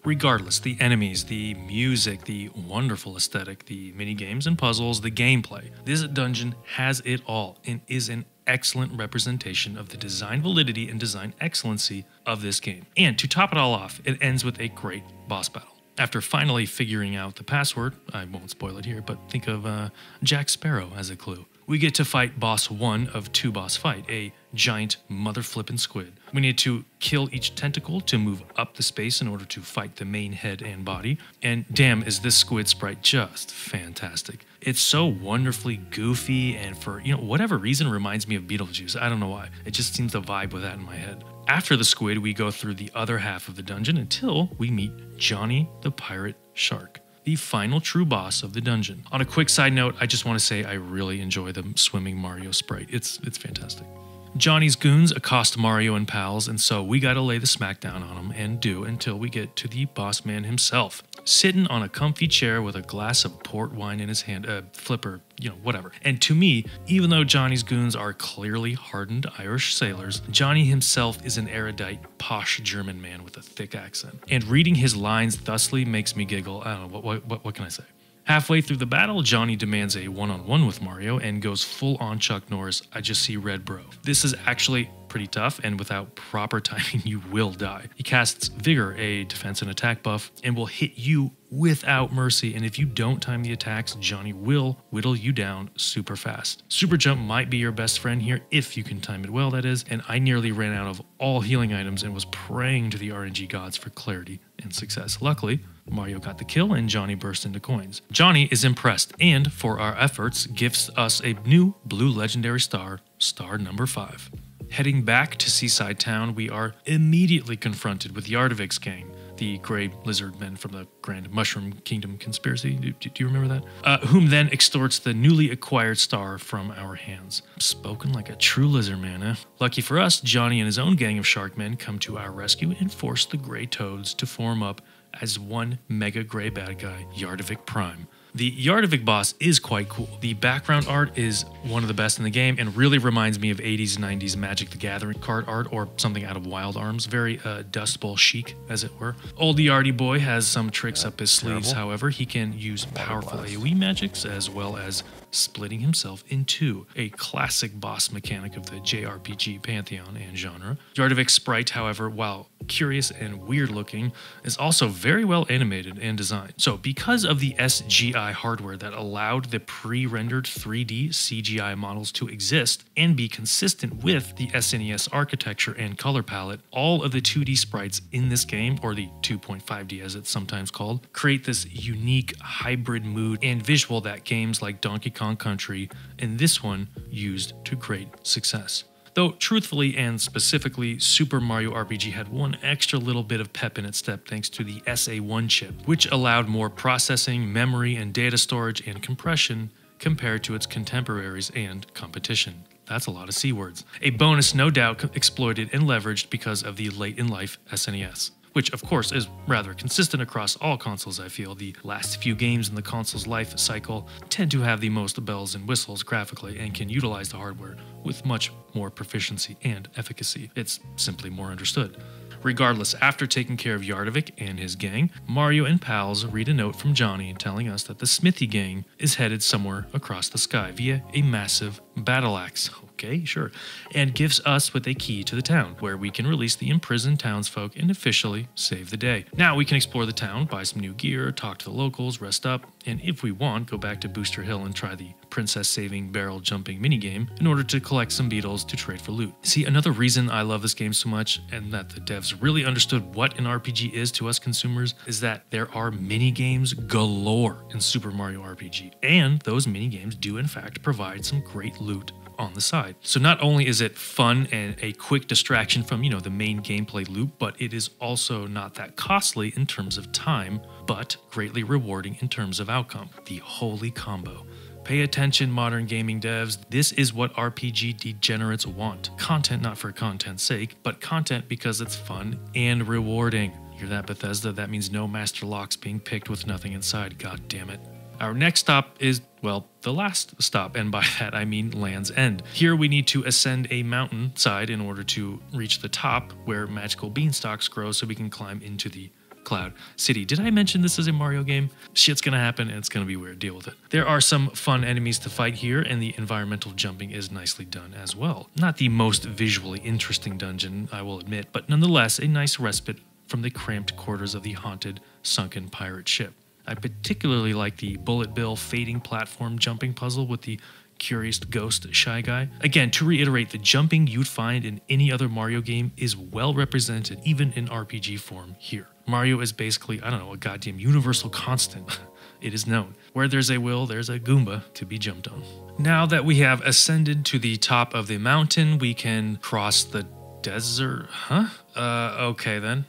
Regardless, the enemies, the music, the wonderful aesthetic, the minigames and puzzles, the gameplay, this dungeon has it all and is an excellent representation of the design validity and design excellency of this game. And to top it all off, it ends with a great boss battle. After finally figuring out the password, I won't spoil it here, but think of Jack Sparrow as a clue. We get to fight boss 1 of 2 boss fight, a giant mother-flippin' squid. We need to kill each tentacle to move up the space in order to fight the main head and body. And damn, is this squid sprite just fantastic. It's so wonderfully goofy and for, whatever reason reminds me of Beetlejuice. I don't know why. It just seems to vibe with that in my head. After the squid, we go through the other half of the dungeon until we meet Johnny the Pirate Shark, the final true boss of the dungeon. On a quick side note, I just want to say I really enjoy the swimming Mario sprite. It's fantastic. Johnny's goons accost Mario and pals, and so we gotta lay the smackdown on him and do until we get to the boss man himself, sitting on a comfy chair with a glass of port wine in his hand, flipper, whatever. And to me, even though Johnny's goons are clearly hardened Irish sailors, Johnny himself is an erudite, posh German man with a thick accent. And reading his lines thusly makes me giggle. I don't know, what can I say? Halfway through the battle, Johnny demands a one-on-one with Mario and goes full-on Chuck Norris, I just see red bro. This is actually pretty tough, and without proper timing, you will die. He casts Vigor, a defense and attack buff, and will hit you without mercy, and if you don't time the attacks, Johnny will whittle you down super fast. Super Jump might be your best friend here, if you can time it well, that is, and I nearly ran out of all healing items and was praying to the RNG gods for clarity and success. Luckily, Mario got the kill and Johnny burst into coins. Johnny is impressed and, for our efforts, gifts us a new blue legendary star, star number 5. Heading back to Seaside Town, we are immediately confronted with Yardovik's gang, the gray lizard men from the Grand Mushroom Kingdom conspiracy. Do you remember that? Whom then extorts the newly acquired star from our hands. Spoken like a true lizard man, eh? Lucky for us, Johnny and his own gang of shark men come to our rescue and force the gray toads to form up as one mega gray bad guy, Yardovik Prime. The Yardovik boss is quite cool. The background art is one of the best in the game and really reminds me of 80s, 90s Magic the Gathering card art or something out of Wild Arms. Very Dust Bowl chic, as it were. Old Yardy boy has some tricks up his sleeves, however. He can use powerful AoE magics as well as splitting himself in two, a classic boss mechanic of the JRPG pantheon and genre. Yardovik's sprite, however, while curious and weird looking, is also very well animated and designed. So because of the SGI hardware that allowed the pre-rendered 3D CGI models to exist and be consistent with the SNES architecture and color palette, all of the 2D sprites in this game, or the 2.5D as it's sometimes called, create this unique hybrid mood and visual that games like Donkey Kong Country and this one used to great success. Though truthfully and specifically, Super Mario RPG had one extra little bit of pep in its step thanks to the SA1 chip, which allowed more processing, memory, and data storage and compression compared to its contemporaries and competition. That's a lot of C words. A bonus no doubt exploited and leveraged because of the late-in-life SNES, which of course is rather consistent across all consoles. I feel the last few games in the console's life cycle tend to have the most bells and whistles graphically and can utilize the hardware with much more proficiency and efficacy. It's simply more understood. Regardless, after taking care of Yardovik and his gang, Mario and pals read a note from Johnny telling us that the Smithy gang is headed somewhere across the sky via a massive battle axe. Okay, sure. And gives us with a key to the town, where we can release the imprisoned townsfolk and officially save the day. Now we can explore the town, buy some new gear, talk to the locals, rest up, and if we want, go back to Booster Hill and try the princess saving barrel jumping minigame in order to collect some beetles to trade for loot. See, another reason I love this game so much, and that the devs really understood what an RPG is to us consumers, is that there are minigames galore in Super Mario RPG, and those minigames do in fact provide some great loot on the side. So not only is it fun and a quick distraction from, the main gameplay loop, but it is also not that costly in terms of time, but greatly rewarding in terms of outcome. The holy combo. Pay attention, modern gaming devs. This is what RPG degenerates want. Content not for content's sake, but content because it's fun and rewarding. Hear that, Bethesda? That means no master locks being picked with nothing inside, god damn it. Our next stop is, well, the last stop, and by that I mean Land's End. Here we need to ascend a mountain side in order to reach the top where magical beanstalks grow so we can climb into the Cloud City. Did I mention this is a Mario game? Shit's gonna happen and it's gonna be weird. Deal with it. There are some fun enemies to fight here, and the environmental jumping is nicely done as well. Not the most visually interesting dungeon, I will admit, but nonetheless a nice respite from the cramped quarters of the haunted, sunken pirate ship. I particularly like the Bullet Bill fading platform jumping puzzle with the curious ghost Shy Guy. Again, to reiterate, the jumping you'd find in any other Mario game is well represented, even in RPG form here. Mario is basically, I don't know, a goddamn universal constant. It is known. Where there's a will, there's a Goomba to be jumped on. Now that we have ascended to the top of the mountain, we can cross the desert, huh? Okay then.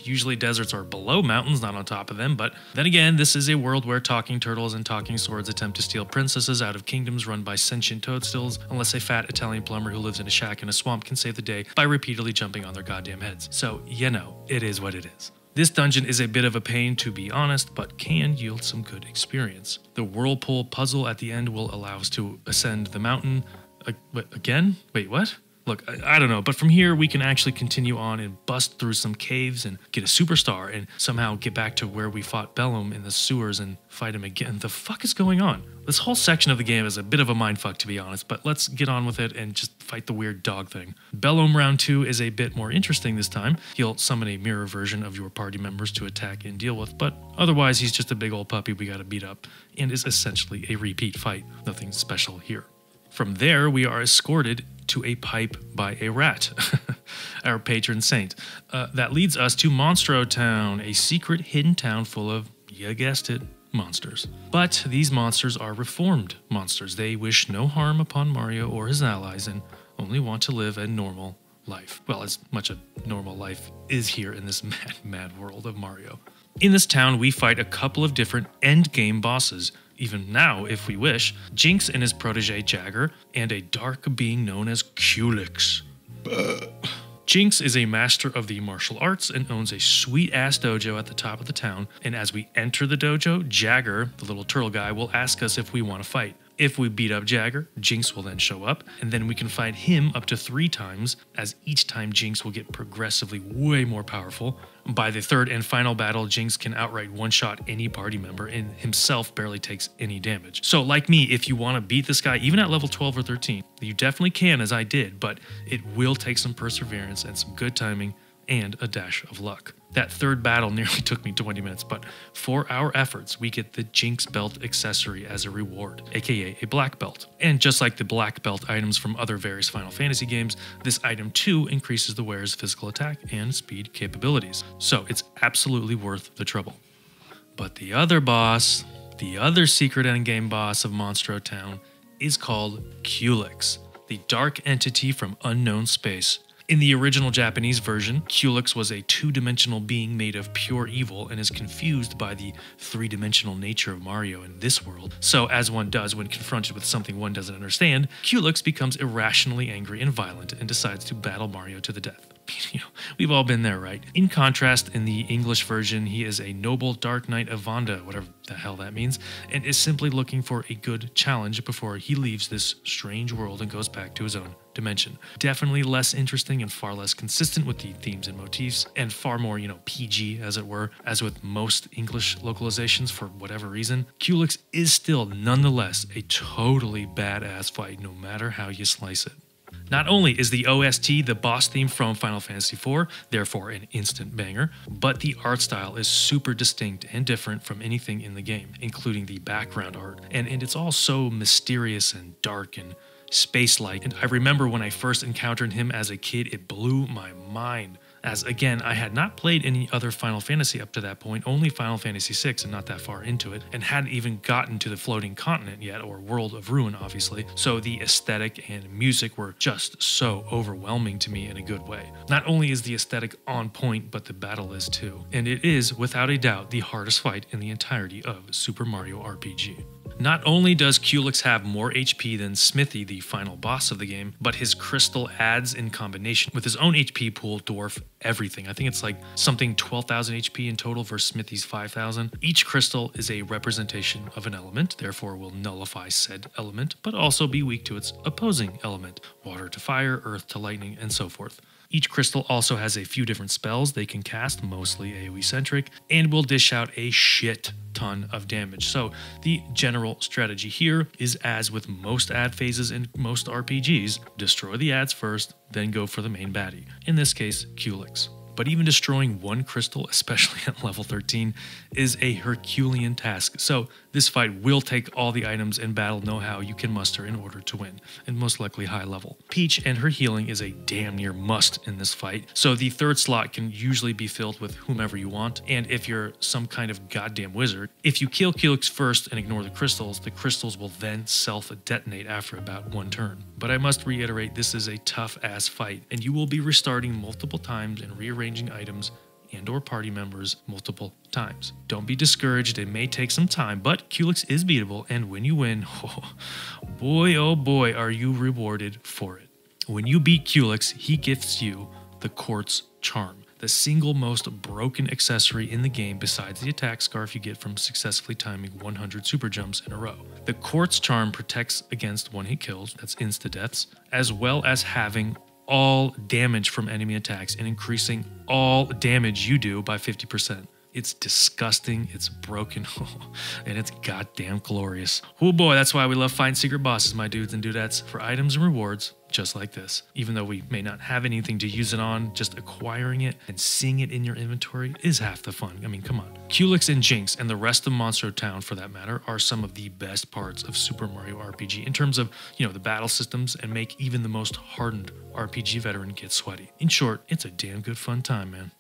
Usually deserts are below mountains, not on top of them, but then again, this is a world where talking turtles and talking swords attempt to steal princesses out of kingdoms run by sentient toadstools, unless a fat Italian plumber who lives in a shack in a swamp can save the day by repeatedly jumping on their goddamn heads. So, you know, it is what it is. This dungeon is a bit of a pain, to be honest, but can yield some good experience. The whirlpool puzzle at the end will allow us to ascend the mountain. Again? Wait, what? Look, I don't know, but from here we can actually continue on and bust through some caves and get a superstar and somehow get back to where we fought Bellum in the sewers and fight him again. The fuck is going on? This whole section of the game is a bit of a mindfuck, to be honest, but let's get on with it and just fight the weird dog thing. Bellum round 2 is a bit more interesting this time. He'll summon a mirror version of your party members to attack and deal with, but otherwise he's just a big old puppy we gotta beat up and is essentially a repeat fight. Nothing special here. From there, we are escorted to a pipe by a rat, our patron saint. That leads us to Monstro Town, a secret hidden town full of, you guessed it, monsters. But these monsters are reformed monsters. They wish no harm upon Mario or his allies and only want to live a normal life. Well, as much a normal life is here in this mad world of Mario. In this town, we fight a couple of different endgame bosses, even now if we wish, Jinx and his protege Jagger, and a dark being known as Culex. Jinx is a master of the martial arts and owns a sweet-ass dojo at the top of the town, and as we enter the dojo, Jagger, the little turtle guy, will ask us if we want to fight. If we beat up Jagger, Jinx will then show up, and then we can fight him up to 3 times, as each time Jinx will get progressively way more powerful. By the third and final battle, Jinx can outright one-shot any party member and himself barely takes any damage. So like me, if you want to beat this guy even at level 12 or 13, you definitely can, as I did, but it will take some perseverance and some good timing and a dash of luck. That third battle nearly took me 20 minutes, but for our efforts, we get the Jinx Belt accessory as a reward, aka a black belt. And just like the black belt items from other various Final Fantasy games, this item too increases the wearer's physical attack and speed capabilities. So it's absolutely worth the trouble. But the other boss, the other secret endgame boss of Monstro Town, is called Culex, the dark entity from unknown space. In the original Japanese version, Culex was a 2-dimensional being made of pure evil and is confused by the 3-dimensional nature of Mario in this world. So as one does when confronted with something one doesn't understand, Culex becomes irrationally angry and violent and decides to battle Mario to the death. You know, we've all been there, right? In contrast, in the English version, he is a noble Dark Knight of Vonda, whatever the hell that means, and is simply looking for a good challenge before he leaves this strange world and goes back to his own dimension. Definitely less interesting and far less consistent with the themes and motifs, and far more, PG, as it were, as with most English localizations for whatever reason. Culex is still, nonetheless, a totally badass fight, no matter how you slice it. Not only is the OST the boss theme from Final Fantasy IV, therefore an instant banger, but the art style is super distinct and different from anything in the game, including the background art, and it's all so mysterious and dark and space-like. And I remember when I first encountered him as a kid, it blew my mind. As again, I had not played any other Final Fantasy up to that point, only Final Fantasy VI and not that far into it, and hadn't even gotten to the floating continent yet, or World of Ruin obviously, so the aesthetic and music were just so overwhelming to me in a good way. Not only is the aesthetic on point, but the battle is too, and it is without a doubt the hardest fight in the entirety of Super Mario RPG. Not only does Culex have more HP than Smithy, the final boss of the game, but his crystal adds in combination with his own HP pool dwarf everything. I think it's like something 12,000 HP in total versus Smithy's 5,000. Each crystal is a representation of an element, therefore will nullify said element, but also be weak to its opposing element, water to fire, earth to lightning, and so forth. Each crystal also has a few different spells they can cast, mostly AoE centric, and will dish out a shit ton of damage. So the general strategy here is, as with most ad phases in most RPGs, destroy the ads first, then go for the main baddie. In this case, Culex. But even destroying one crystal, especially at level 13, is a Herculean task. So this fight will take all the items and battle know-how you can muster in order to win, and most likely high level. Peach and her healing is a damn near must in this fight, so the third slot can usually be filled with whomever you want, and if you're some kind of goddamn wizard, if you kill Culex first and ignore the crystals will then self-detonate after about one turn. But I must reiterate, this is a tough-ass fight, and you will be restarting multiple times and rearranging items and or party members multiple times. Don't be discouraged, it may take some time, but Culex is beatable, and when you win, oh boy, are you rewarded for it. When you beat Culex, he gifts you the Quartz Charm, the single most broken accessory in the game besides the attack scarf you get from successfully timing 100 super jumps in a row. The Quartz Charm protects against one-hit kills, that's insta-deaths, as well as having all damage from enemy attacks and increasing all damage you do by 50%. It's disgusting, it's broken, and it's goddamn glorious. Oh boy, that's why we love fighting secret bosses, my dudes and dudettes, for items and rewards just like this. Even though we may not have anything to use it on, just acquiring it and seeing it in your inventory is half the fun. I mean, come on. Culex and Jinx, and the rest of Monstro Town for that matter, are some of the best parts of Super Mario RPG in terms of, the battle systems, and make even the most hardened RPG veteran get sweaty. In short, it's a damn good fun time, man.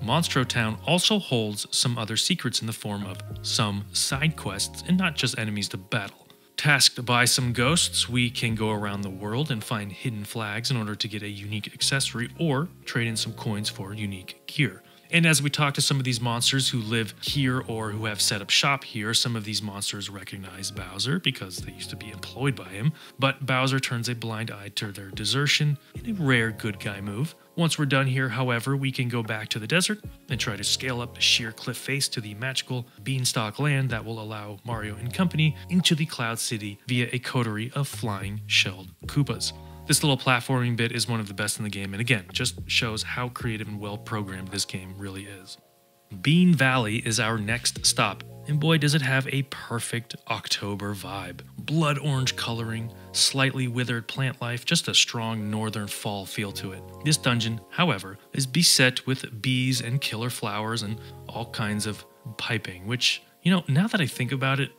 Monstro Town also holds some other secrets in the form of some side quests and not just enemies to battle. Tasked by some ghosts, we can go around the world and find hidden flags in order to get a unique accessory or trade in some coins for unique gear. And as we talk to some of these monsters who live here or who have set up shop here, some of these monsters recognize Bowser because they used to be employed by him, but Bowser turns a blind eye to their desertion in a rare good guy move. Once we're done here, however, we can go back to the desert and try to scale up the sheer cliff face to the magical Beanstalk Land that will allow Mario and company into the Cloud City via a coterie of flying shelled Koopas. This little platforming bit is one of the best in the game, and again, just shows how creative and well programmed this game really is. Bean Valley is our next stop, and boy does it have a perfect October vibe. Blood orange coloring, slightly withered plant life, just a strong northern fall feel to it. This dungeon, however, is beset with bees and killer flowers and all kinds of piping, which, now that I think about it,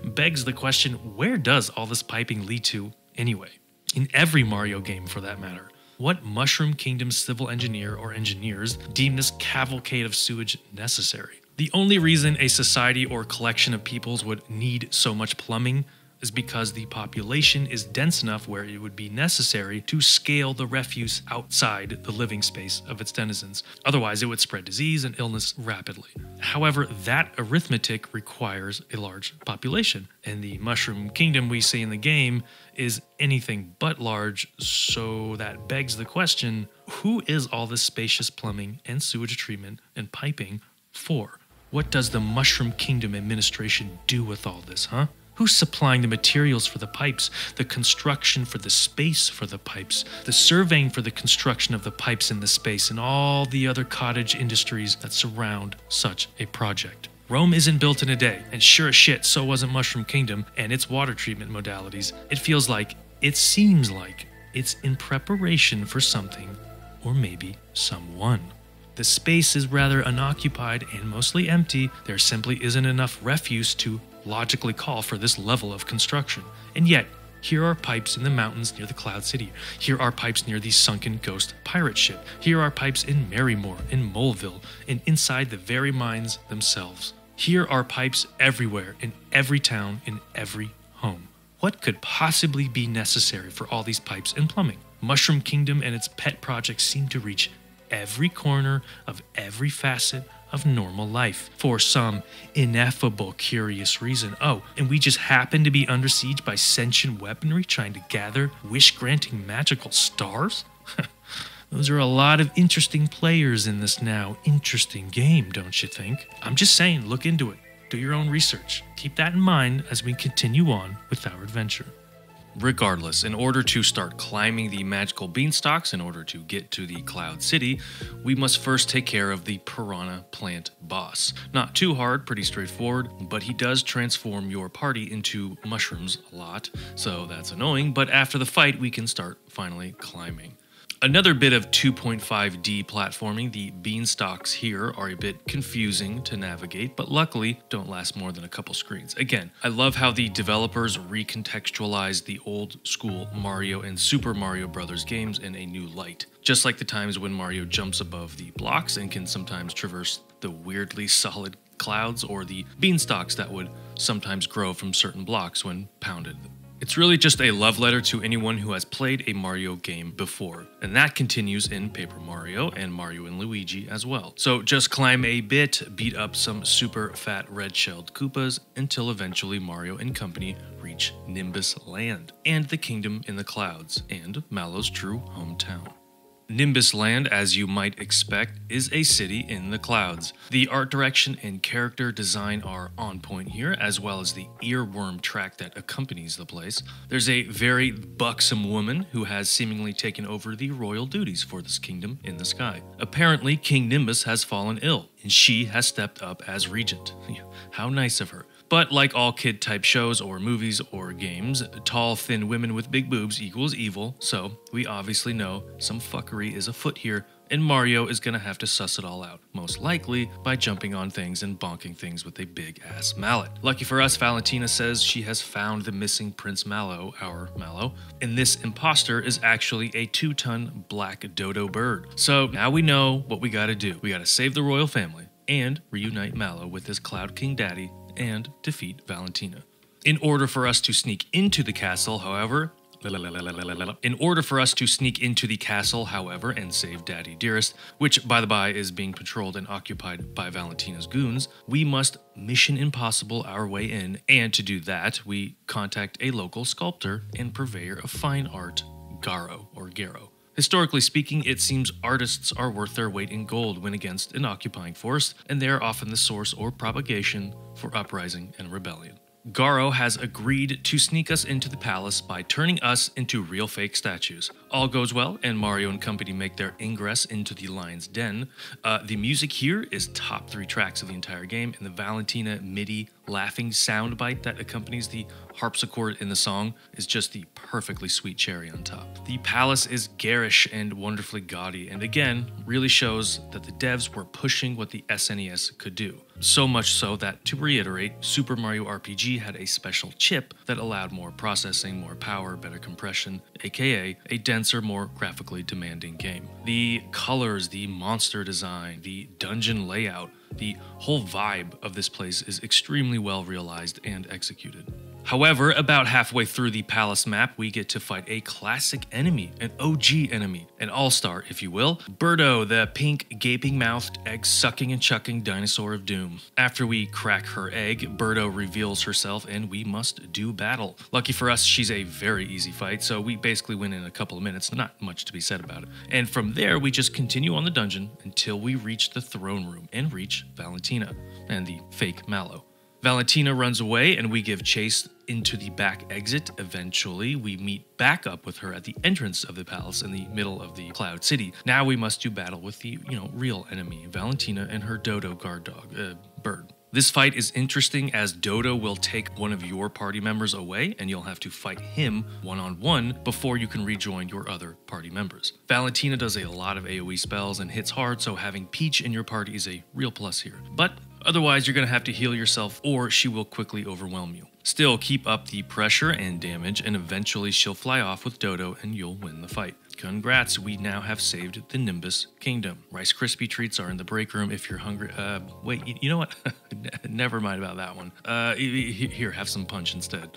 begs the question, where does all this piping lead to anyway? In every Mario game, for that matter. What Mushroom Kingdom civil engineer or engineers deem this cavalcade of sewage necessary? The only reason a society or collection of peoples would need so much plumbing is because the population is dense enough where it would be necessary to scale the refuse outside the living space of its denizens. Otherwise, it would spread disease and illness rapidly. However, that arithmetic requires a large population, and the Mushroom Kingdom we see in the game is anything but large, so that begs the question, who is all this spacious plumbing and sewage treatment and piping for? What does the Mushroom Kingdom administration do with all this, huh? Who's supplying the materials for the pipes, the construction for the space for the pipes, the surveying for the construction of the pipes in the space, and all the other cottage industries that surround such a project? Rome isn't built in a day, and sure as shit, so wasn't Mushroom Kingdom and its water treatment modalities. It feels like, it seems like, it's in preparation for something, or maybe someone. The space is rather unoccupied and mostly empty. There simply isn't enough refuse to logically call for this level of construction. And yet, here are pipes in the mountains near the Cloud City. Here are pipes near the sunken ghost pirate ship. Here are pipes in Marrymore, in Moleville, and inside the very mines themselves. Here are pipes everywhere, in every town, in every home. What could possibly be necessary for all these pipes and plumbing? Mushroom Kingdom and its pet projects seem to reach every corner of every facet of normal life for some ineffable curious reason. Oh, and we just happen to be under siege by sentient weaponry trying to gather wish-granting magical stars? Those are a lot of interesting players in this now interesting game, don't you think? I'm just saying, look into it. Do your own research. Keep that in mind as we continue on with our adventure. Regardless, in order to start climbing the magical beanstalks, in order to get to the Cloud City, we must first take care of the Piranha Plant boss. Not too hard, pretty straightforward, but he does transform your party into mushrooms a lot, so that's annoying, but after the fight we can start finally climbing. Another bit of 2.5D platforming, the beanstalks here are a bit confusing to navigate, but luckily don't last more than a couple screens. Again, I love how the developers recontextualized the old school Mario and Super Mario Bros. Games in a new light. Just like the times when Mario jumps above the blocks and can sometimes traverse the weirdly solid clouds, or the beanstalks that would sometimes grow from certain blocks when pounded. It's really just a love letter to anyone who has played a Mario game before, and that continues in Paper Mario and Mario and Luigi as well. So just climb a bit, beat up some super fat red-shelled Koopas, until eventually Mario and company reach Nimbus Land, and the Kingdom in the Clouds, and Mallow's true hometown. Nimbus Land, as you might expect, is a city in the clouds. The art direction and character design are on point here, as well as the earworm track that accompanies the place. There's a very buxom woman who has seemingly taken over the royal duties for this kingdom in the sky. Apparently, King Nimbus has fallen ill, and she has stepped up as regent. How nice of her. But like all kid-type shows or movies or games, tall, thin women with big boobs equals evil, so we obviously know some fuckery is afoot here, and Mario is gonna have to suss it all out, most likely by jumping on things and bonking things with a big-ass mallet. Lucky for us, Valentina says she has found the missing Prince Mallow, our Mallow, and this imposter is actually a 2-ton black dodo bird. So now we know what we gotta do. We gotta save the royal family, and reunite Mallow with his Cloud King daddy, and defeat Valentina. In order for us to sneak into the castle, however, and save Daddy Dearest, which by the by is being patrolled and occupied by Valentina's goons, we must Mission Impossible our way in, and to do that, we contact a local sculptor and purveyor of fine art, Garo. Historically speaking, it seems artists are worth their weight in gold when against an occupying force, and they are often the source or propagation for uprising and rebellion. Garo has agreed to sneak us into the palace by turning us into real fake statues. All goes well, and Mario and company make their ingress into the lion's den. The music here is top 3 tracks of the entire game, and the Valentina MIDI laughing soundbite that accompanies the harpsichord in the song is just the perfectly sweet cherry on top. The palace is garish and wonderfully gaudy, and again, really shows that the devs were pushing what the SNES could do. So much so that, to reiterate, Super Mario RPG had a special chip that allowed more processing, more power, better compression, aka a denser, more graphically demanding game. The colors, the monster design, the dungeon layout, the whole vibe of this place is extremely well realized and executed. However, about halfway through the palace map, we get to fight a classic enemy, an OG enemy, an all-star, if you will, Birdo, the pink, gaping-mouthed, egg-sucking and chucking dinosaur of doom. After we crack her egg, Birdo reveals herself and we must do battle. Lucky for us, she's a very easy fight, so we basically win in a couple of minutes, not much to be said about it. And from there, we just continue on the dungeon until we reach the throne room and reach Valentina and the fake Mallow. Valentina runs away and we give chase into the back exit. Eventually, we meet back up with her at the entrance of the palace in the middle of the Cloud City. Now we must do battle with the, real enemy, Valentina and her dodo guard dog, bird. This fight is interesting as Dodo will take one of your party members away and you'll have to fight him one-on-one before you can rejoin your other party members. Valentina does a lot of AoE spells and hits hard, so having Peach in your party is a real plus here. But otherwise, you're going to have to heal yourself or she will quickly overwhelm you. Still, keep up the pressure and damage, and eventually she'll fly off with Dodo and you'll win the fight. Congrats, we now have saved the Nimbus Kingdom. Rice Krispie treats are in the break room if you're hungry. Wait, you know what? Never mind about that one. Here, have some punch instead.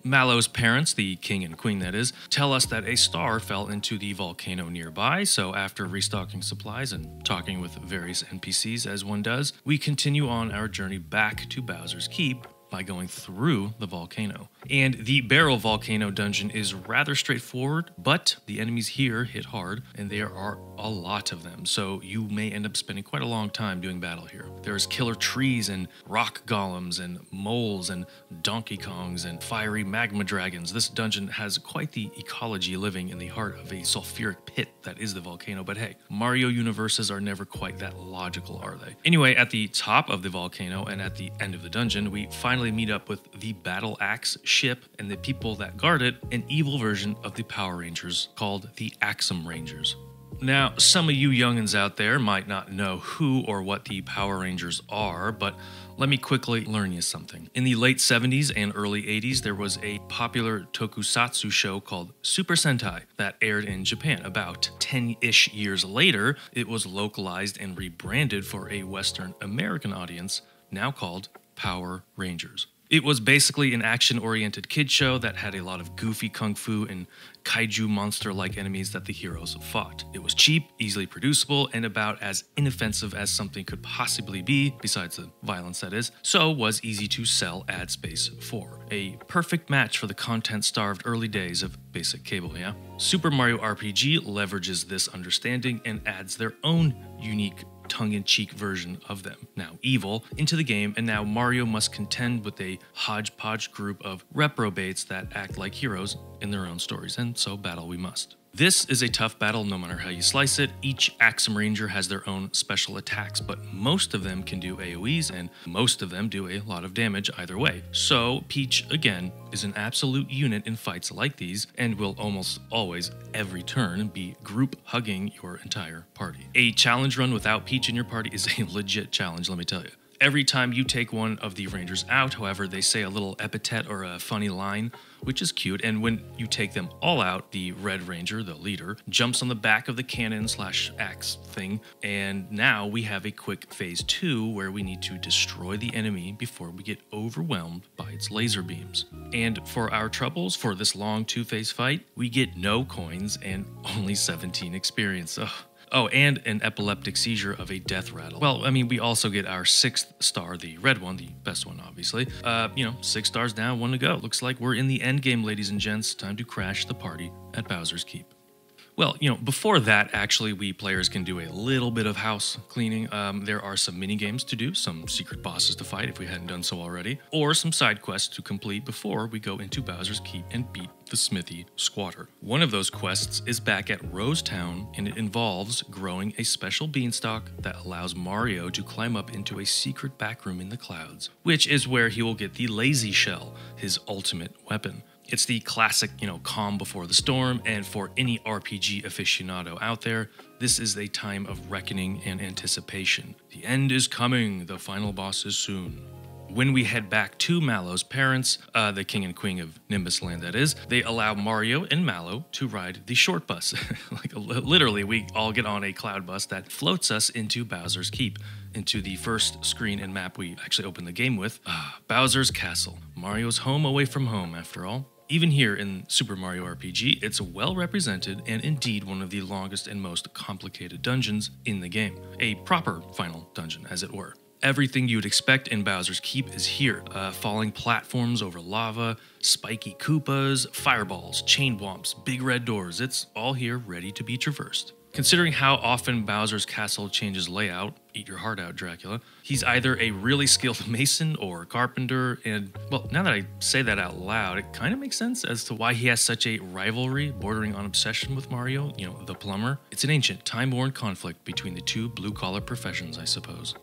Mallow's parents, the king and queen that is, tell us that a star fell into the volcano nearby, so after restocking supplies and talking with various NPCs as one does, we continue on our journey back to Bowser's Keep by going through the volcano. And the Barrel Volcano dungeon is rather straightforward, but the enemies here hit hard, and there are a lot of them, so you may end up spending quite a long time doing battle here. There's killer trees and rock golems and moles and Donkey Kongs and fiery magma dragons. This dungeon has quite the ecology living in the heart of a sulfuric pit that is the volcano, but hey, Mario universes are never quite that logical, are they? Anyway, at the top of the volcano and at the end of the dungeon, we finally meet up with the Battle Axe ship and the people that guard it, an evil version of the Power Rangers called the Axum Rangers. Now, some of you youngins out there might not know who or what the Power Rangers are, but let me quickly learn you something. In the late 70s and early 80s, there was a popular tokusatsu show called Super Sentai that aired in Japan. About 10-ish years later, it was localized and rebranded for a Western American audience, now called Power Rangers. It was basically an action-oriented kid show that had a lot of goofy kung fu and kaiju monster-like enemies that the heroes fought. It was cheap, easily producible, and about as inoffensive as something could possibly be, besides the violence that is, so was easy to sell ad space for. A perfect match for the content-starved early days of basic cable, yeah? Super Mario RPG leverages this understanding and adds their own unique tongue-in-cheek version of them, now evil, into the game, and now Mario must contend with a hodgepodge group of reprobates that act like heroes in their own stories, and so battle we must. This is a tough battle no matter how you slice it. Each Axum Ranger has their own special attacks, but most of them can do AoEs, and most of them do a lot of damage either way. So Peach, again, is an absolute unit in fights like these, and will almost always, every turn, be group hugging your entire party. A challenge run without Peach in your party is a legit challenge, let me tell you. Every time you take one of the Rangers out, however, they say a little epithet or a funny line, which is cute, and when you take them all out, the Red Ranger, the leader, jumps on the back of the cannon/axe thing, and now we have a quick phase 2 where we need to destroy the enemy before we get overwhelmed by its laser beams. And for our troubles for this long 2-phase fight, we get no coins and only 17 experience. Ugh. Oh, and an epileptic seizure of a death rattle. Well, I mean, we also get our 6th star, the red one, the best one, obviously. 6 stars down, 1 to go. Looks like we're in the end game, ladies and gents. Time to crash the party at Bowser's Keep. Well, before that, actually, we players can do a little bit of house cleaning. There are some mini games to do, some secret bosses to fight if we hadn't done so already, or some side quests to complete before we go into Bowser's Keep and beat the Smithy Squatter. One of those quests is back at Rose Town, and it involves growing a special beanstalk that allows Mario to climb up into a secret back room in the clouds, which is where he will get the Lazy Shell, his ultimate weapon. It's the classic, calm before the storm, and for any RPG aficionado out there, this is a time of reckoning and anticipation. The end is coming, the final boss is soon. When we head back to Mallow's parents, the king and queen of Nimbus Land that is, they allow Mario and Mallow to ride the short bus. Literally, we all get on a cloud bus that floats us into Bowser's Keep, into the first screen and map we actually open the game with, Bowser's Castle. Mario's home away from home, after all. Even here in Super Mario RPG, it's well represented and indeed one of the longest and most complicated dungeons in the game. A proper final dungeon, as it were. Everything you'd expect in Bowser's Keep is here. Falling platforms over lava, spiky Koopas, fireballs, chain womps, big red doors. It's all here ready to be traversed. Considering how often Bowser's Castle changes layout, eat your heart out, Dracula, he's either a really skilled mason or carpenter, and, well, now that I say that out loud, it kind of makes sense as to why he has such a rivalry bordering on obsession with Mario, the plumber. It's an ancient, time-worn conflict between the two blue-collar professions, I suppose.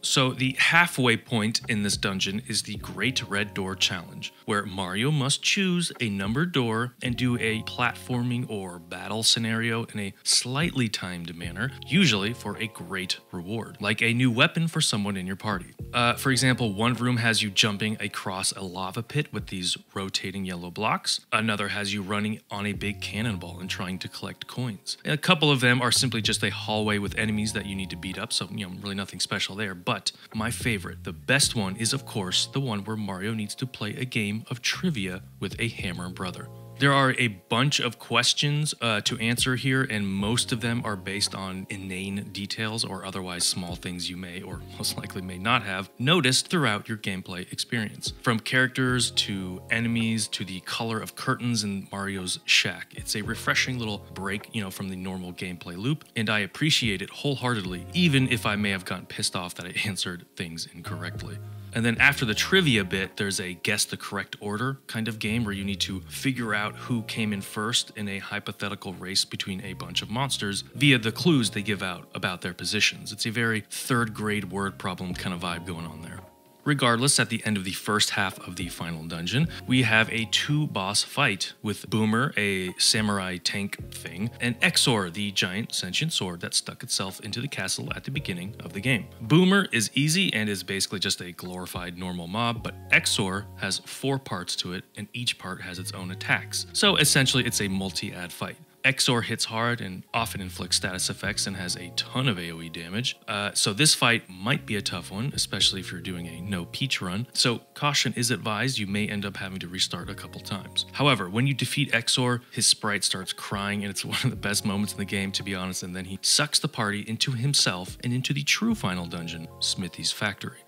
So the halfway point in this dungeon is the Great Red Door Challenge, where Mario must choose a numbered door and do a platforming or battle scenario in a slightly timed manner, usually for a great reward, like a new weapon for someone in your party. For example, one room has you jumping across a lava pit with these rotating yellow blocks. Another has you running on a big cannonball and trying to collect coins. A couple of them are simply just a hallway with enemies that you need to beat up, so really nothing special there. But my favorite, the best one, is of course the one where Mario needs to play a game of trivia with a Hammer brother. There are a bunch of questions to answer here, and most of them are based on inane details or otherwise small things you may, or most likely may not have, noticed throughout your gameplay experience. From characters to enemies to the color of curtains in Mario's shack. It's a refreshing little break, from the normal gameplay loop, and I appreciate it wholeheartedly, even if I may have gotten pissed off that I answered things incorrectly. And then after the trivia bit, there's a guess the correct order kind of game where you need to figure out who came in first in a hypothetical race between a bunch of monsters via the clues they give out about their positions. It's a very third grade word problem kind of vibe going on there. Regardless, at the end of the first half of the final dungeon, we have a 2-boss fight with Boomer, a samurai tank thing, and Exor, the giant sentient sword that stuck itself into the castle at the beginning of the game. Boomer is easy and is basically just a glorified normal mob, but Exor has 4 parts to it, and each part has its own attacks. So essentially, it's a multi-ad fight. Exor hits hard and often inflicts status effects and has a ton of AoE damage, so this fight might be a tough one, especially if you're doing a no Peach run, so caution is advised, you may end up having to restart a couple times. However, when you defeat Exor, his sprite starts crying and it's one of the best moments in the game, to be honest, and then he sucks the party into himself and into the true final dungeon, Smithy's Factory.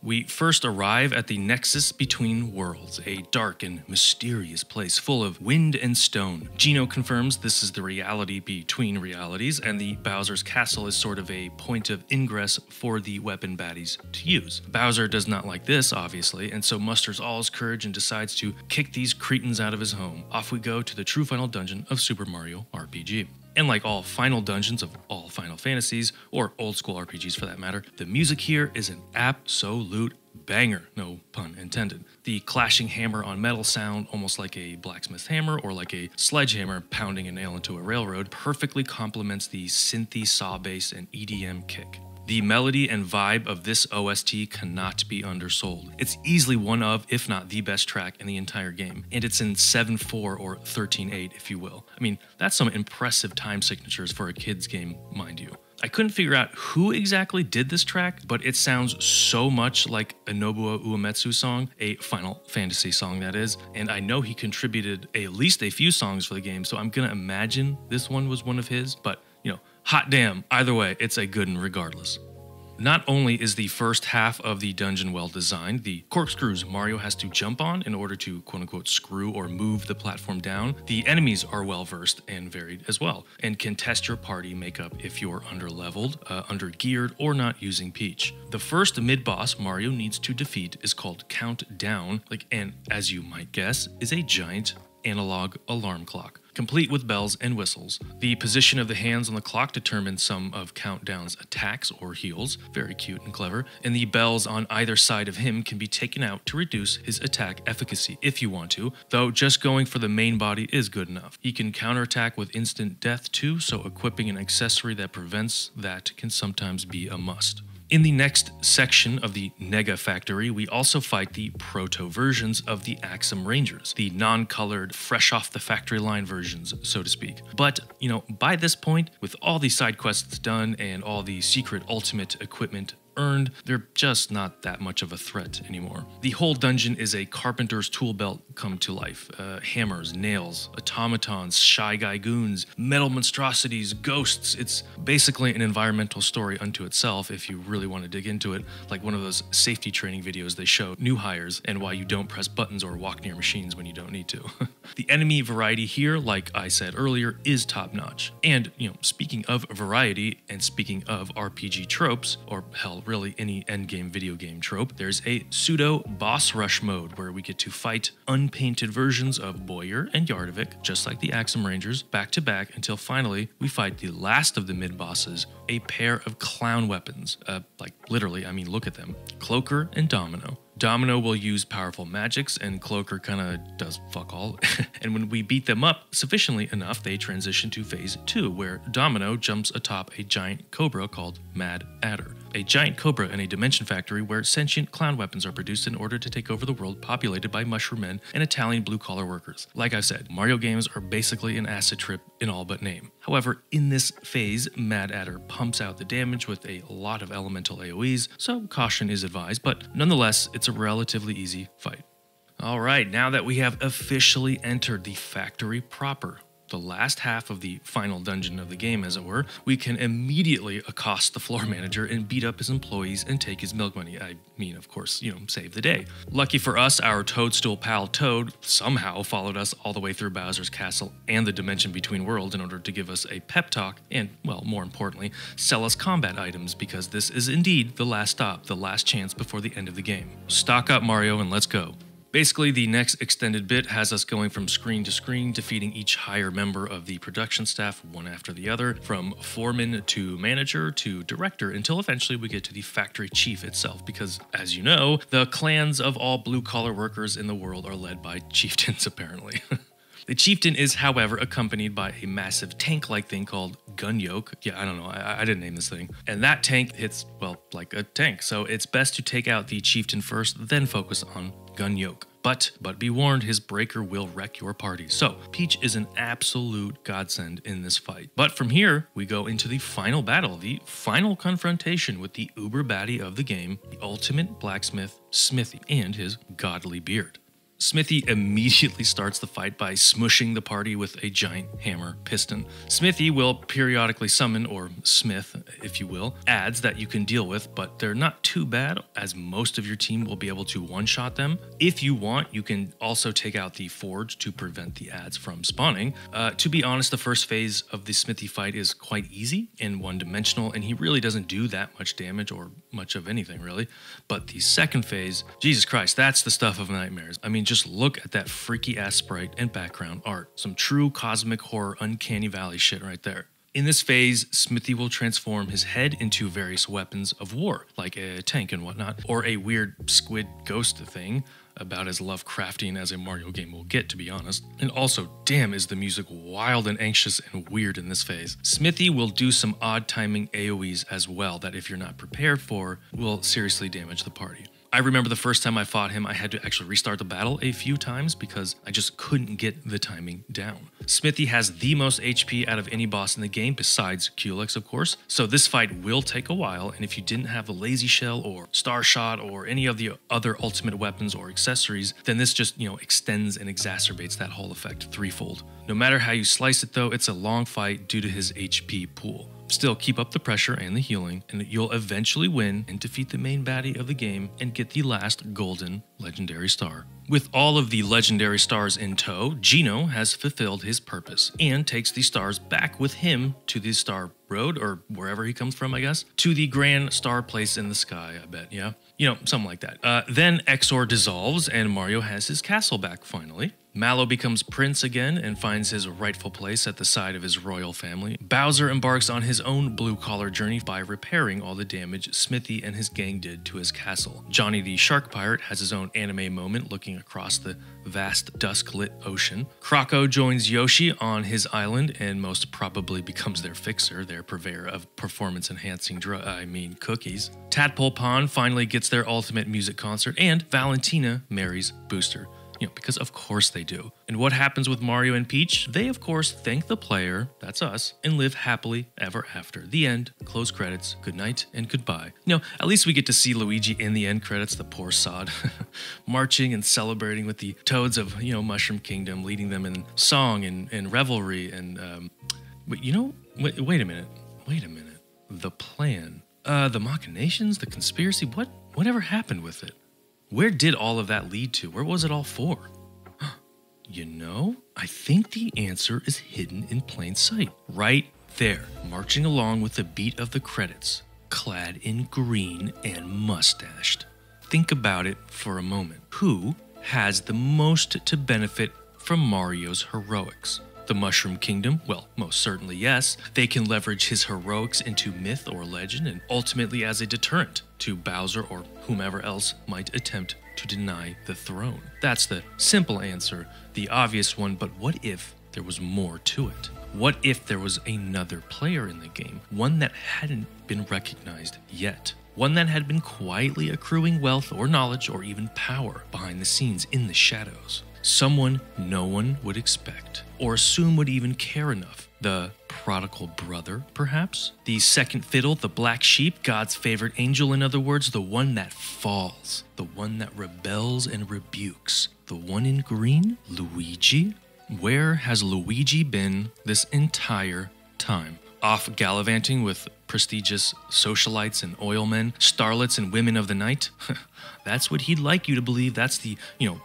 We first arrive at the Nexus Between Worlds, a dark and mysterious place full of wind and stone. Geno confirms this is the reality between realities, and the Bowser's Castle is sort of a point of ingress for the weapon baddies to use. Bowser does not like this, obviously, and so musters all his courage and decides to kick these cretins out of his home. Off we go to the true final dungeon of Super Mario RPG. And like all final dungeons of all Final Fantasies, or old school RPGs for that matter, the music here is an absolute banger, no pun intended. The clashing hammer on metal sound, almost like a blacksmith hammer or like a sledgehammer pounding a nail into a railroad, perfectly complements the synthy saw bass and EDM kick. The melody and vibe of this OST cannot be undersold. It's easily one of, if not the best track in the entire game, and it's in 7/4 or 13/8 if you will. I mean, that's some impressive time signatures for a kid's game, mind you. I couldn't figure out who exactly did this track, but it sounds so much like a Nobuo Uematsu song, a Final Fantasy song that is, and I know he contributed at least a few songs for the game, so I'm gonna imagine this one was one of his, but hot damn, either way, it's a good one regardless. Not only is the first half of the dungeon well designed, the corkscrews Mario has to jump on in order to quote-unquote screw or move the platform down, the enemies are well versed and varied as well, and can test your party makeup if you're underleveled, undergeared, or not using Peach. The first mid-boss Mario needs to defeat is called Count Down, and as you might guess, is a giant analog alarm clock, complete with bells and whistles. The position of the hands on the clock determines some of Countdown's attacks or heals, very cute and clever, and the bells on either side of him can be taken out to reduce his attack efficacy if you want to, though just going for the main body is good enough. He can counterattack with instant death too, so equipping an accessory that prevents that can sometimes be a must. In the next section of the Nega Factory, we also fight the proto versions of the Axum Rangers, the non-colored, fresh off the factory line versions, so to speak. But, by this point, with all the side quests done and all the secret ultimate equipment earned, they're just not that much of a threat anymore. The whole dungeon is a carpenter's tool belt come to life. Hammers, nails, automatons, Shy Guy goons, metal monstrosities, ghosts. It's basically an environmental story unto itself if you really want to dig into it, like one of those safety training videos they show new hires and why you don't press buttons or walk near machines when you don't need to. The enemy variety here, like I said earlier, is top-notch. And, speaking of variety and speaking of RPG tropes, or hell, really any endgame video game trope, there's a pseudo boss rush mode where we get to fight unpainted versions of Boyer and Yardovik, just like the Axum Rangers, back to back until finally we fight the last of the mid-bosses, a pair of clown weapons. Literally, look at them. Cloaker and Domino. Domino will use powerful magics, and Cloaker kinda does fuck all. And when we beat them up sufficiently enough, they transition to phase 2, where Domino jumps atop a giant cobra called Mad Adder. A giant cobra in a dimension factory where sentient clown weapons are produced in order to take over the world populated by mushroom men and Italian blue-collar workers. Like I said, Mario games are basically an acid trip in all but name. However, in this phase, Mad Adder pumps out the damage with a lot of elemental AoEs, so caution is advised, but nonetheless, it's a relatively easy fight. All right, now that we have officially entered the factory proper, the last half of the final dungeon of the game, as it were, we can immediately accost the floor manager and beat up his employees and take his milk money. I mean, of course, save the day. Lucky for us, our toadstool pal Toad somehow followed us all the way through Bowser's castle and the dimension between worlds in order to give us a pep talk and, well, more importantly, sell us combat items, because this is indeed the last stop, the last chance before the end of the game. Stock up, Mario, and let's go. Basically, the next extended bit has us going from screen to screen, defeating each higher member of the production staff one after the other, from foreman to manager to director, until eventually we get to the factory chief itself, because, as you know, the clans of all blue-collar workers in the world are led by chieftains, apparently. The chieftain is, however, accompanied by a massive tank-like thing called Gun Yoke. Yeah, I don't know, I didn't name this thing. And that tank hits, well, like a tank, so it's best to take out the chieftain first, then focus on Gun Yoke. But be warned, his breaker will wreck your party. So, Peach is an absolute godsend in this fight. But from here, we go into the final battle, the final confrontation with the uber baddie of the game, the ultimate blacksmith, Smithy, and his godly beard. Smithy immediately starts the fight by smushing the party with a giant hammer piston. Smithy will periodically summon, or smith, if you will, adds that you can deal with, but they're not too bad, as most of your team will be able to one-shot them. If you want, you can also take out the forge to prevent the adds from spawning. To be honest, the first phase of the Smithy fight is quite easy and one-dimensional, and he really doesn't do that much damage, or much of anything, really. But the second phase, Jesus Christ, that's the stuff of nightmares. I mean, just look at that freaky ass sprite and background art. Some true cosmic horror uncanny valley shit right there. In this phase, Smithy will transform his head into various weapons of war, like a tank and whatnot, or a weird squid ghost thing, about as Lovecraftian as a Mario game will get, to be honest. And also, damn, is the music wild and anxious and weird in this phase. Smithy will do some odd timing AoEs as well that, if you're not prepared for, will seriously damage the party. I remember the first time I fought him, I had to actually restart the battle a few times because I just couldn't get the timing down. Smithy has the most HP out of any boss in the game, besides Culex, of course, so this fight will take a while, and if you didn't have the Lazy Shell or Star Shot or any of the other ultimate weapons or accessories, then this just, extends and exacerbates that whole effect threefold. No matter how you slice it though, it's a long fight due to his HP pool. Still, keep up the pressure and the healing, and you'll eventually win and defeat the main baddie of the game and get the last golden legendary star. With all of the legendary stars in tow, Geno has fulfilled his purpose and takes the stars back with him to the Star Road, or wherever he comes from, I guess, to the grand star place in the sky, I bet, yeah? Something like that. Then Exor dissolves and Mario has his castle back finally. Mallow becomes prince again and finds his rightful place at the side of his royal family. Bowser embarks on his own blue-collar journey by repairing all the damage Smithy and his gang did to his castle. Johnny the Shark Pirate has his own anime moment looking across the vast dusk-lit ocean. Krako joins Yoshi on his island and most probably becomes their fixer, their purveyor of performance-enhancing cookies. Tadpole Pond finally gets their ultimate music concert, and Valentina marries Booster. Because of course they do. And what happens with Mario and Peach? They, of course, thank the player, that's us, and live happily ever after. The end, close credits, good night, and goodbye. At least we get to see Luigi in the end credits, the poor sod, marching and celebrating with the toads of, Mushroom Kingdom, leading them in song and revelry and, wait a minute. The plan, the machinations, the conspiracy, whatever happened with it? Where did all of that lead to? Where was it all for? I think the answer is hidden in plain sight. Right there, marching along with the beat of the credits, clad in green and mustached. Think about it for a moment. Who has the most to benefit from Mario's heroics? The Mushroom Kingdom? Well, most certainly yes. They can leverage his heroics into myth or legend and ultimately as a deterrent to Bowser or whomever else might attempt to deny the throne. That's the simple answer, the obvious one, but what if there was more to it? What if there was another player in the game, one that hadn't been recognized yet? One that had been quietly accruing wealth or knowledge or even power behind the scenes in the shadows. Someone no one would expect or assume would even care enough. The prodigal brother, perhaps? The second fiddle, the black sheep, God's favorite angel, in other words, the one that falls, the one that rebels and rebukes. The one in green, Luigi? Where has Luigi been this entire time? Off gallivanting with prestigious socialites and oilmen, starlets and women of the night? That's what he'd like you to believe. That's the,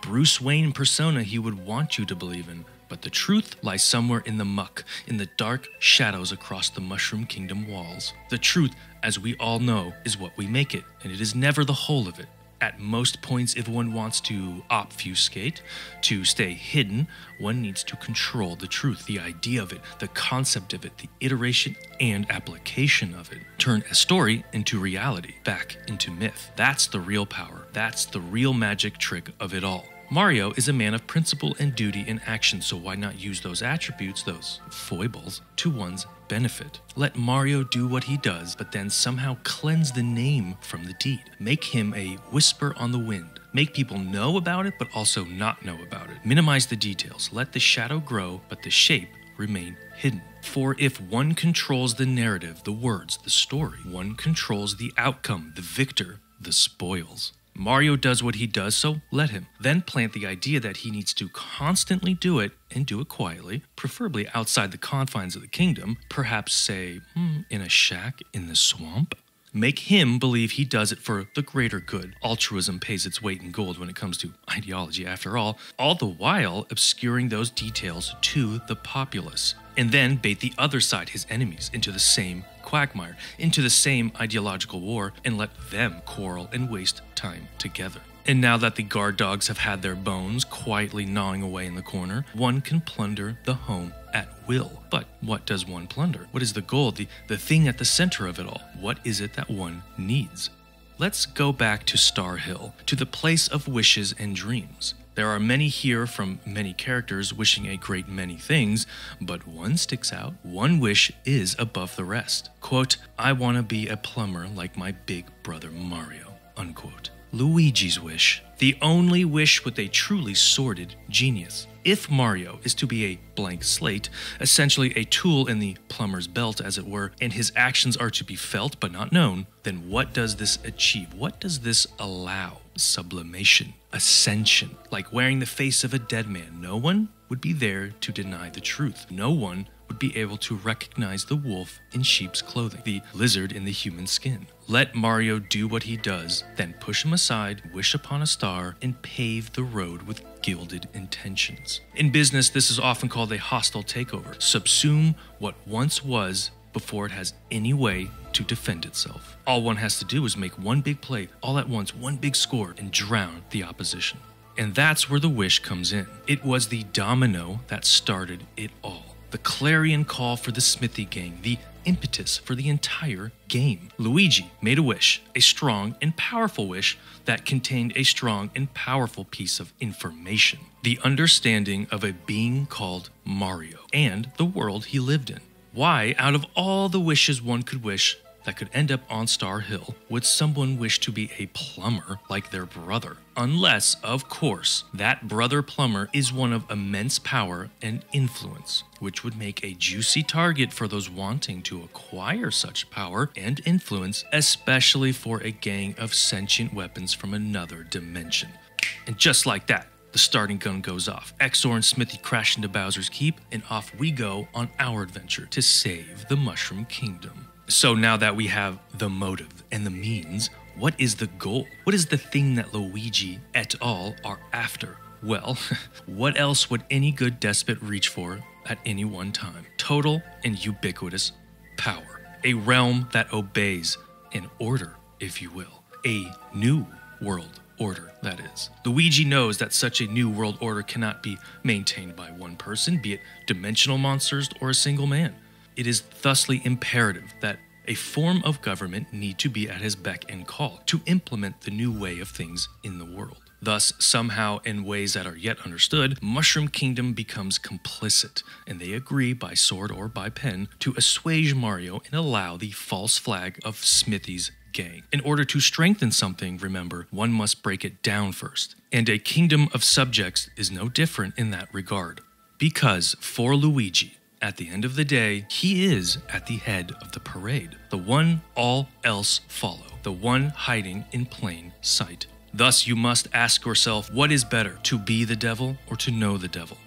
Bruce Wayne persona he would want you to believe in. But the truth lies somewhere in the muck, in the dark shadows across the Mushroom Kingdom walls. The truth, as we all know, is what we make it, and it is never the whole of it. At most points, if one wants to obfuscate, to stay hidden, one needs to control the truth, the idea of it, the concept of it, the iteration and application of it. Turn a story into reality, back into myth. That's the real power. That's the real magic trick of it all. Mario is a man of principle and duty and action, so why not use those attributes, those foibles, to one's benefit? Let Mario do what he does, but then somehow cleanse the name from the deed. Make him a whisper on the wind. Make people know about it, but also not know about it. Minimize the details. Let the shadow grow, but the shape remain hidden. For if one controls the narrative, the words, the story, one controls the outcome, the victor, the spoils. Mario does what he does, so let him. Then plant the idea that he needs to constantly do it, and do it quietly, preferably outside the confines of the kingdom, perhaps, say, in a shack in the swamp. Make him believe he does it for the greater good. Altruism pays its weight in gold when it comes to ideology, after all the while obscuring those details to the populace. And then bait the other side, his enemies, into the same quagmire, into the same ideological war, and let them quarrel and waste time together. And now that the guard dogs have had their bones quietly gnawing away in the corner, one can plunder the home at will. But what does one plunder? What is the goal, the thing at the center of it all? What is it that one needs? Let's go back to Star Hill, to the place of wishes and dreams. There are many here from many characters wishing a great many things, but one sticks out. One wish is above the rest. Quote, "I want to be a plumber like my big brother Mario," unquote. Luigi's wish, the only wish with a truly sordid genius. If Mario is to be a blank slate, essentially a tool in the plumber's belt as it were, and his actions are to be felt but not known, then what does this achieve? What does this allow? Sublimation, ascension, like wearing the face of a dead man. No one would be there to deny the truth. No one would be able to recognize the wolf in sheep's clothing, the lizard in the human skin. Let Mario do what he does, then push him aside, wish upon a star, and pave the road with gilded intentions. In business, this is often called a hostile takeover. Subsume what once was before it has any way to defend itself. All one has to do is make one big play, all at once, one big score, and drown the opposition. And that's where the wish comes in. It was the domino that started it all. The clarion call for the Smithy gang, the impetus for the entire game. Luigi made a wish, a strong and powerful wish that contained a strong and powerful piece of information. The understanding of a being called Mario and the world he lived in. Why, out of all the wishes one could wish that could end up on Star Hill, would someone wish to be a plumber like their brother? Unless, of course, that brother plumber is one of immense power and influence, which would make a juicy target for those wanting to acquire such power and influence, especially for a gang of sentient weapons from another dimension. And just like that, the starting gun goes off. Exor and Smithy crash into Bowser's Keep, and off we go on our adventure to save the Mushroom Kingdom. So now that we have the motive and the means, what is the goal? What is the thing that Luigi et al. Are after? Well, what else would any good despot reach for at any one time? Total and ubiquitous power. A realm that obeys an order, if you will. A new world order, that is. Luigi knows that such a new world order cannot be maintained by one person, be it dimensional monsters or a single man. It is thusly imperative that a form of government need to be at his beck and call to implement the new way of things in the world. Thus, somehow, in ways that are yet understood, Mushroom Kingdom becomes complicit, and they agree by sword or by pen to assuage Mario and allow the false flag of Smithy's gang. In order to strengthen something, remember, one must break it down first. And a kingdom of subjects is no different in that regard. Because, for Luigi, At the end of the day, he is at the head of the parade, the one all else follow, the one hiding in plain sight. Thus, you must ask yourself, what is better, to be the devil or to know the devil?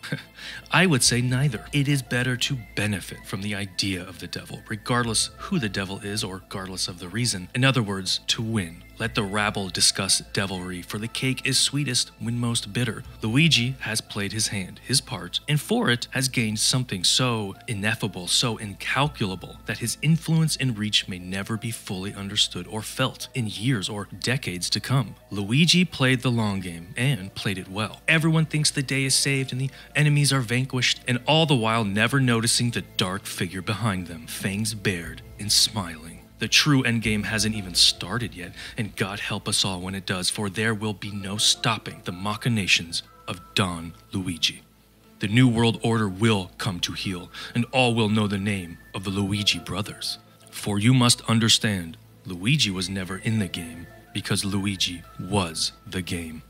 I would say neither. It is better to benefit from the idea of the devil, regardless who the devil is or regardless of the reason. In other words, to win. Let the rabble discuss devilry, for the cake is sweetest when most bitter. Luigi has played his hand, his part, and for it has gained something so ineffable, so incalculable, that his influence and reach may never be fully understood or felt in years or decades to come. Luigi played the long game, and played it well. Everyone thinks the day is saved and the enemies are vanquished, and all the while never noticing the dark figure behind them, fangs bared and smiling. The true endgame hasn't even started yet, and God help us all when it does, for there will be no stopping the machinations of Don Luigi. The New World Order will come to heel, and all will know the name of the Luigi brothers. For you must understand, Luigi was never in the game, because Luigi was the game.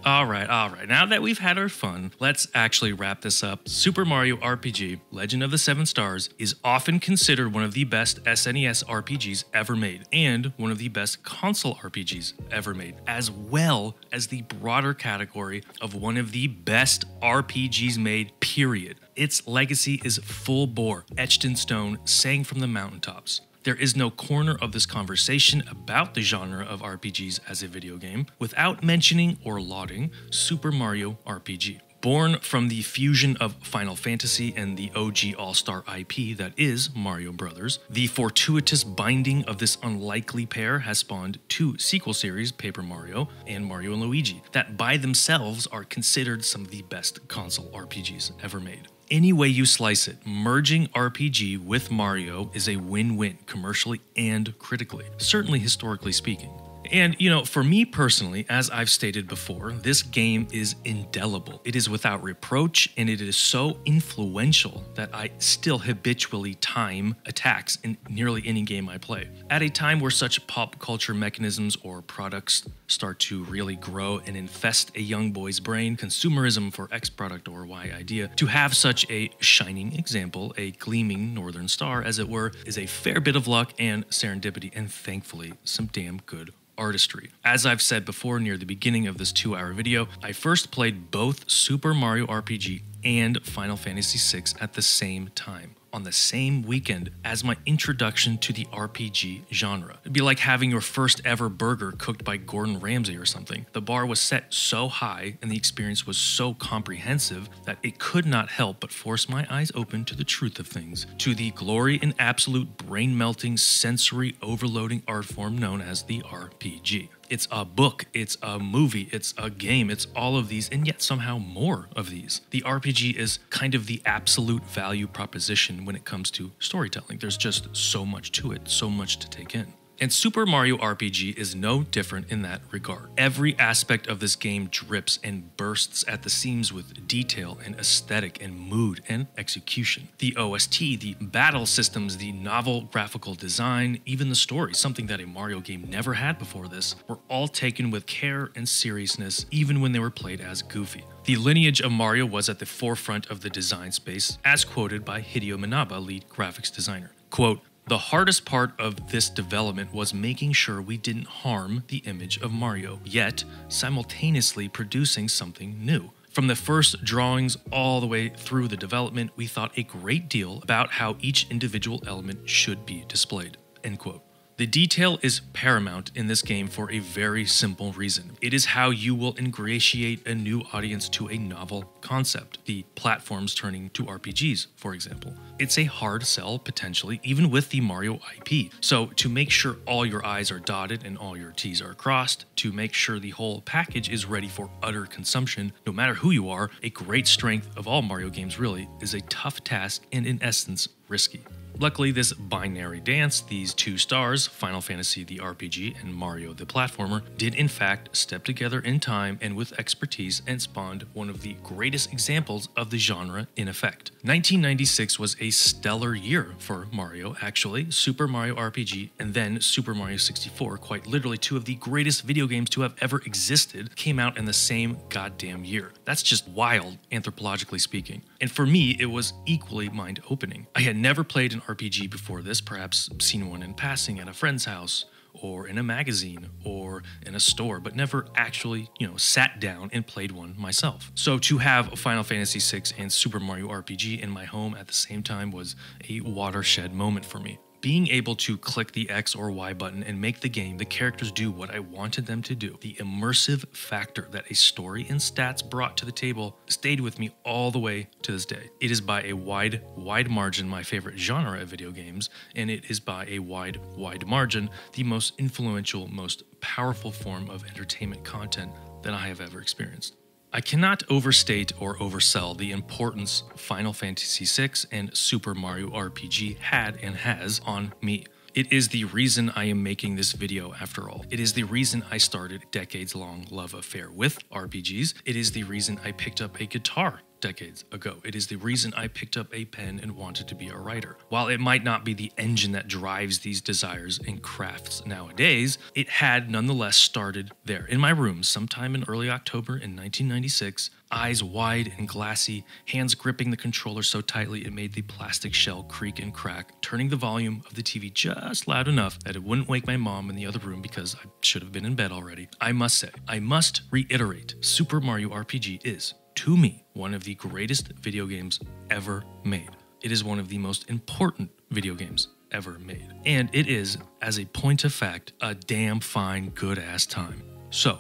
All right. Now that we've had our fun, let's actually wrap this up. Super Mario RPG Legend of the Seven Stars is often considered one of the best SNES RPGs ever made, and one of the best console RPGs ever made, as well as the broader category of one of the best RPGs made, period. Its legacy is full bore, etched in stone, sang from the mountaintops. There is no corner of this conversation about the genre of RPGs as a video game without mentioning or lauding Super Mario RPG. Born from the fusion of Final Fantasy and the OG All-Star IP that is Mario Brothers, the fortuitous binding of this unlikely pair has spawned two sequel series, Paper Mario and Mario & Luigi, that by themselves are considered some of the best console RPGs ever made. Any way you slice it, merging RPG with Mario is a win-win commercially and critically, certainly historically speaking. And, for me personally, as I've stated before, this game is indelible. It is without reproach, and it is so influential that I still habitually time attacks in nearly any game I play. At a time where such pop culture mechanisms or products start to really grow and infest a young boy's brain, consumerism for X product or Y idea, to have such a shining example, a gleaming northern star, as it were, is a fair bit of luck and serendipity, and thankfully, some damn good artistry. As I've said before near the beginning of this 2-hour video, I first played both Super Mario RPG and Final Fantasy VI at the same time, on the same weekend as my introduction to the RPG genre. It'd be like having your first ever burger cooked by Gordon Ramsay or something. The bar was set so high and the experience was so comprehensive that it could not help but force my eyes open to the truth of things, to the glory and absolute brain-melting, sensory overloading art form known as the RPG. It's a book, it's a movie, it's a game, it's all of these, and yet somehow more of these. The RPG is kind of the absolute value proposition when it comes to storytelling. There's just so much to it, so much to take in. And Super Mario RPG is no different in that regard. Every aspect of this game drips and bursts at the seams with detail and aesthetic and mood and execution. The OST, the battle systems, the novel graphical design, even the story, something that a Mario game never had before this, were all taken with care and seriousness, even when they were played as Goofy. The lineage of Mario was at the forefront of the design space, as quoted by Hideo Minaba, lead graphics designer. Quote, "The hardest part of this development was making sure we didn't harm the image of Mario, yet simultaneously producing something new. From the first drawings all the way through the development, we thought a great deal about how each individual element should be displayed." End quote. The detail is paramount in this game for a very simple reason. It is how you will ingratiate a new audience to a novel concept, the platforms turning to RPGs, for example. It's a hard sell, potentially, even with the Mario IP. So to make sure all your I's are dotted and all your T's are crossed, to make sure the whole package is ready for utter consumption, no matter who you are, a great strength of all Mario games really, is a tough task and in essence, risky. Luckily, this binary dance, these two stars, Final Fantasy the RPG and Mario the platformer, did in fact step together in time and with expertise and spawned one of the greatest examples of the genre in effect. 1996 was a stellar year for Mario, actually. Super Mario RPG and then Super Mario 64, quite literally two of the greatest video games to have ever existed, came out in the same goddamn year. That's just wild, anthropologically speaking. And for me, it was equally mind-opening. I had never played an RPG before this, perhaps seen one in passing at a friend's house, or in a magazine, or in a store, but never actually, sat down and played one myself. So to have Final Fantasy VI and Super Mario RPG in my home at the same time was a watershed moment for me. Being able to click the X or Y button and make the characters do what I wanted them to do, the immersive factor that a story and stats brought to the table stayed with me all the way to this day. It is by a wide margin my favorite genre of video games, and it is by a wide margin the most influential, most powerful form of entertainment content that I have ever experienced. I cannot overstate or oversell the importance Final Fantasy VI and Super Mario RPG had and has on me. It is the reason I am making this video after all. It is the reason I started a decades-long love affair with RPGs. It is the reason I picked up a guitar decades ago. It is the reason I picked up a pen and wanted to be a writer. While it might not be the engine that drives these desires and crafts nowadays, it had nonetheless started there in my room sometime in early October in 1996, eyes wide and glassy, hands gripping the controller so tightly it made the plastic shell creak and crack, turning the volume of the TV just loud enough that it wouldn't wake my mom in the other room because I should have been in bed already. I must reiterate, Super Mario RPG is, to me, one of the greatest video games ever made. It is one of the most important video games ever made. And it is, as a point of fact, a damn fine, good-ass time. So,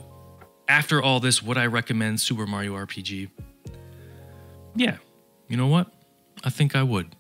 after all this, would I recommend Super Mario RPG? Yeah, you know what? I think I would.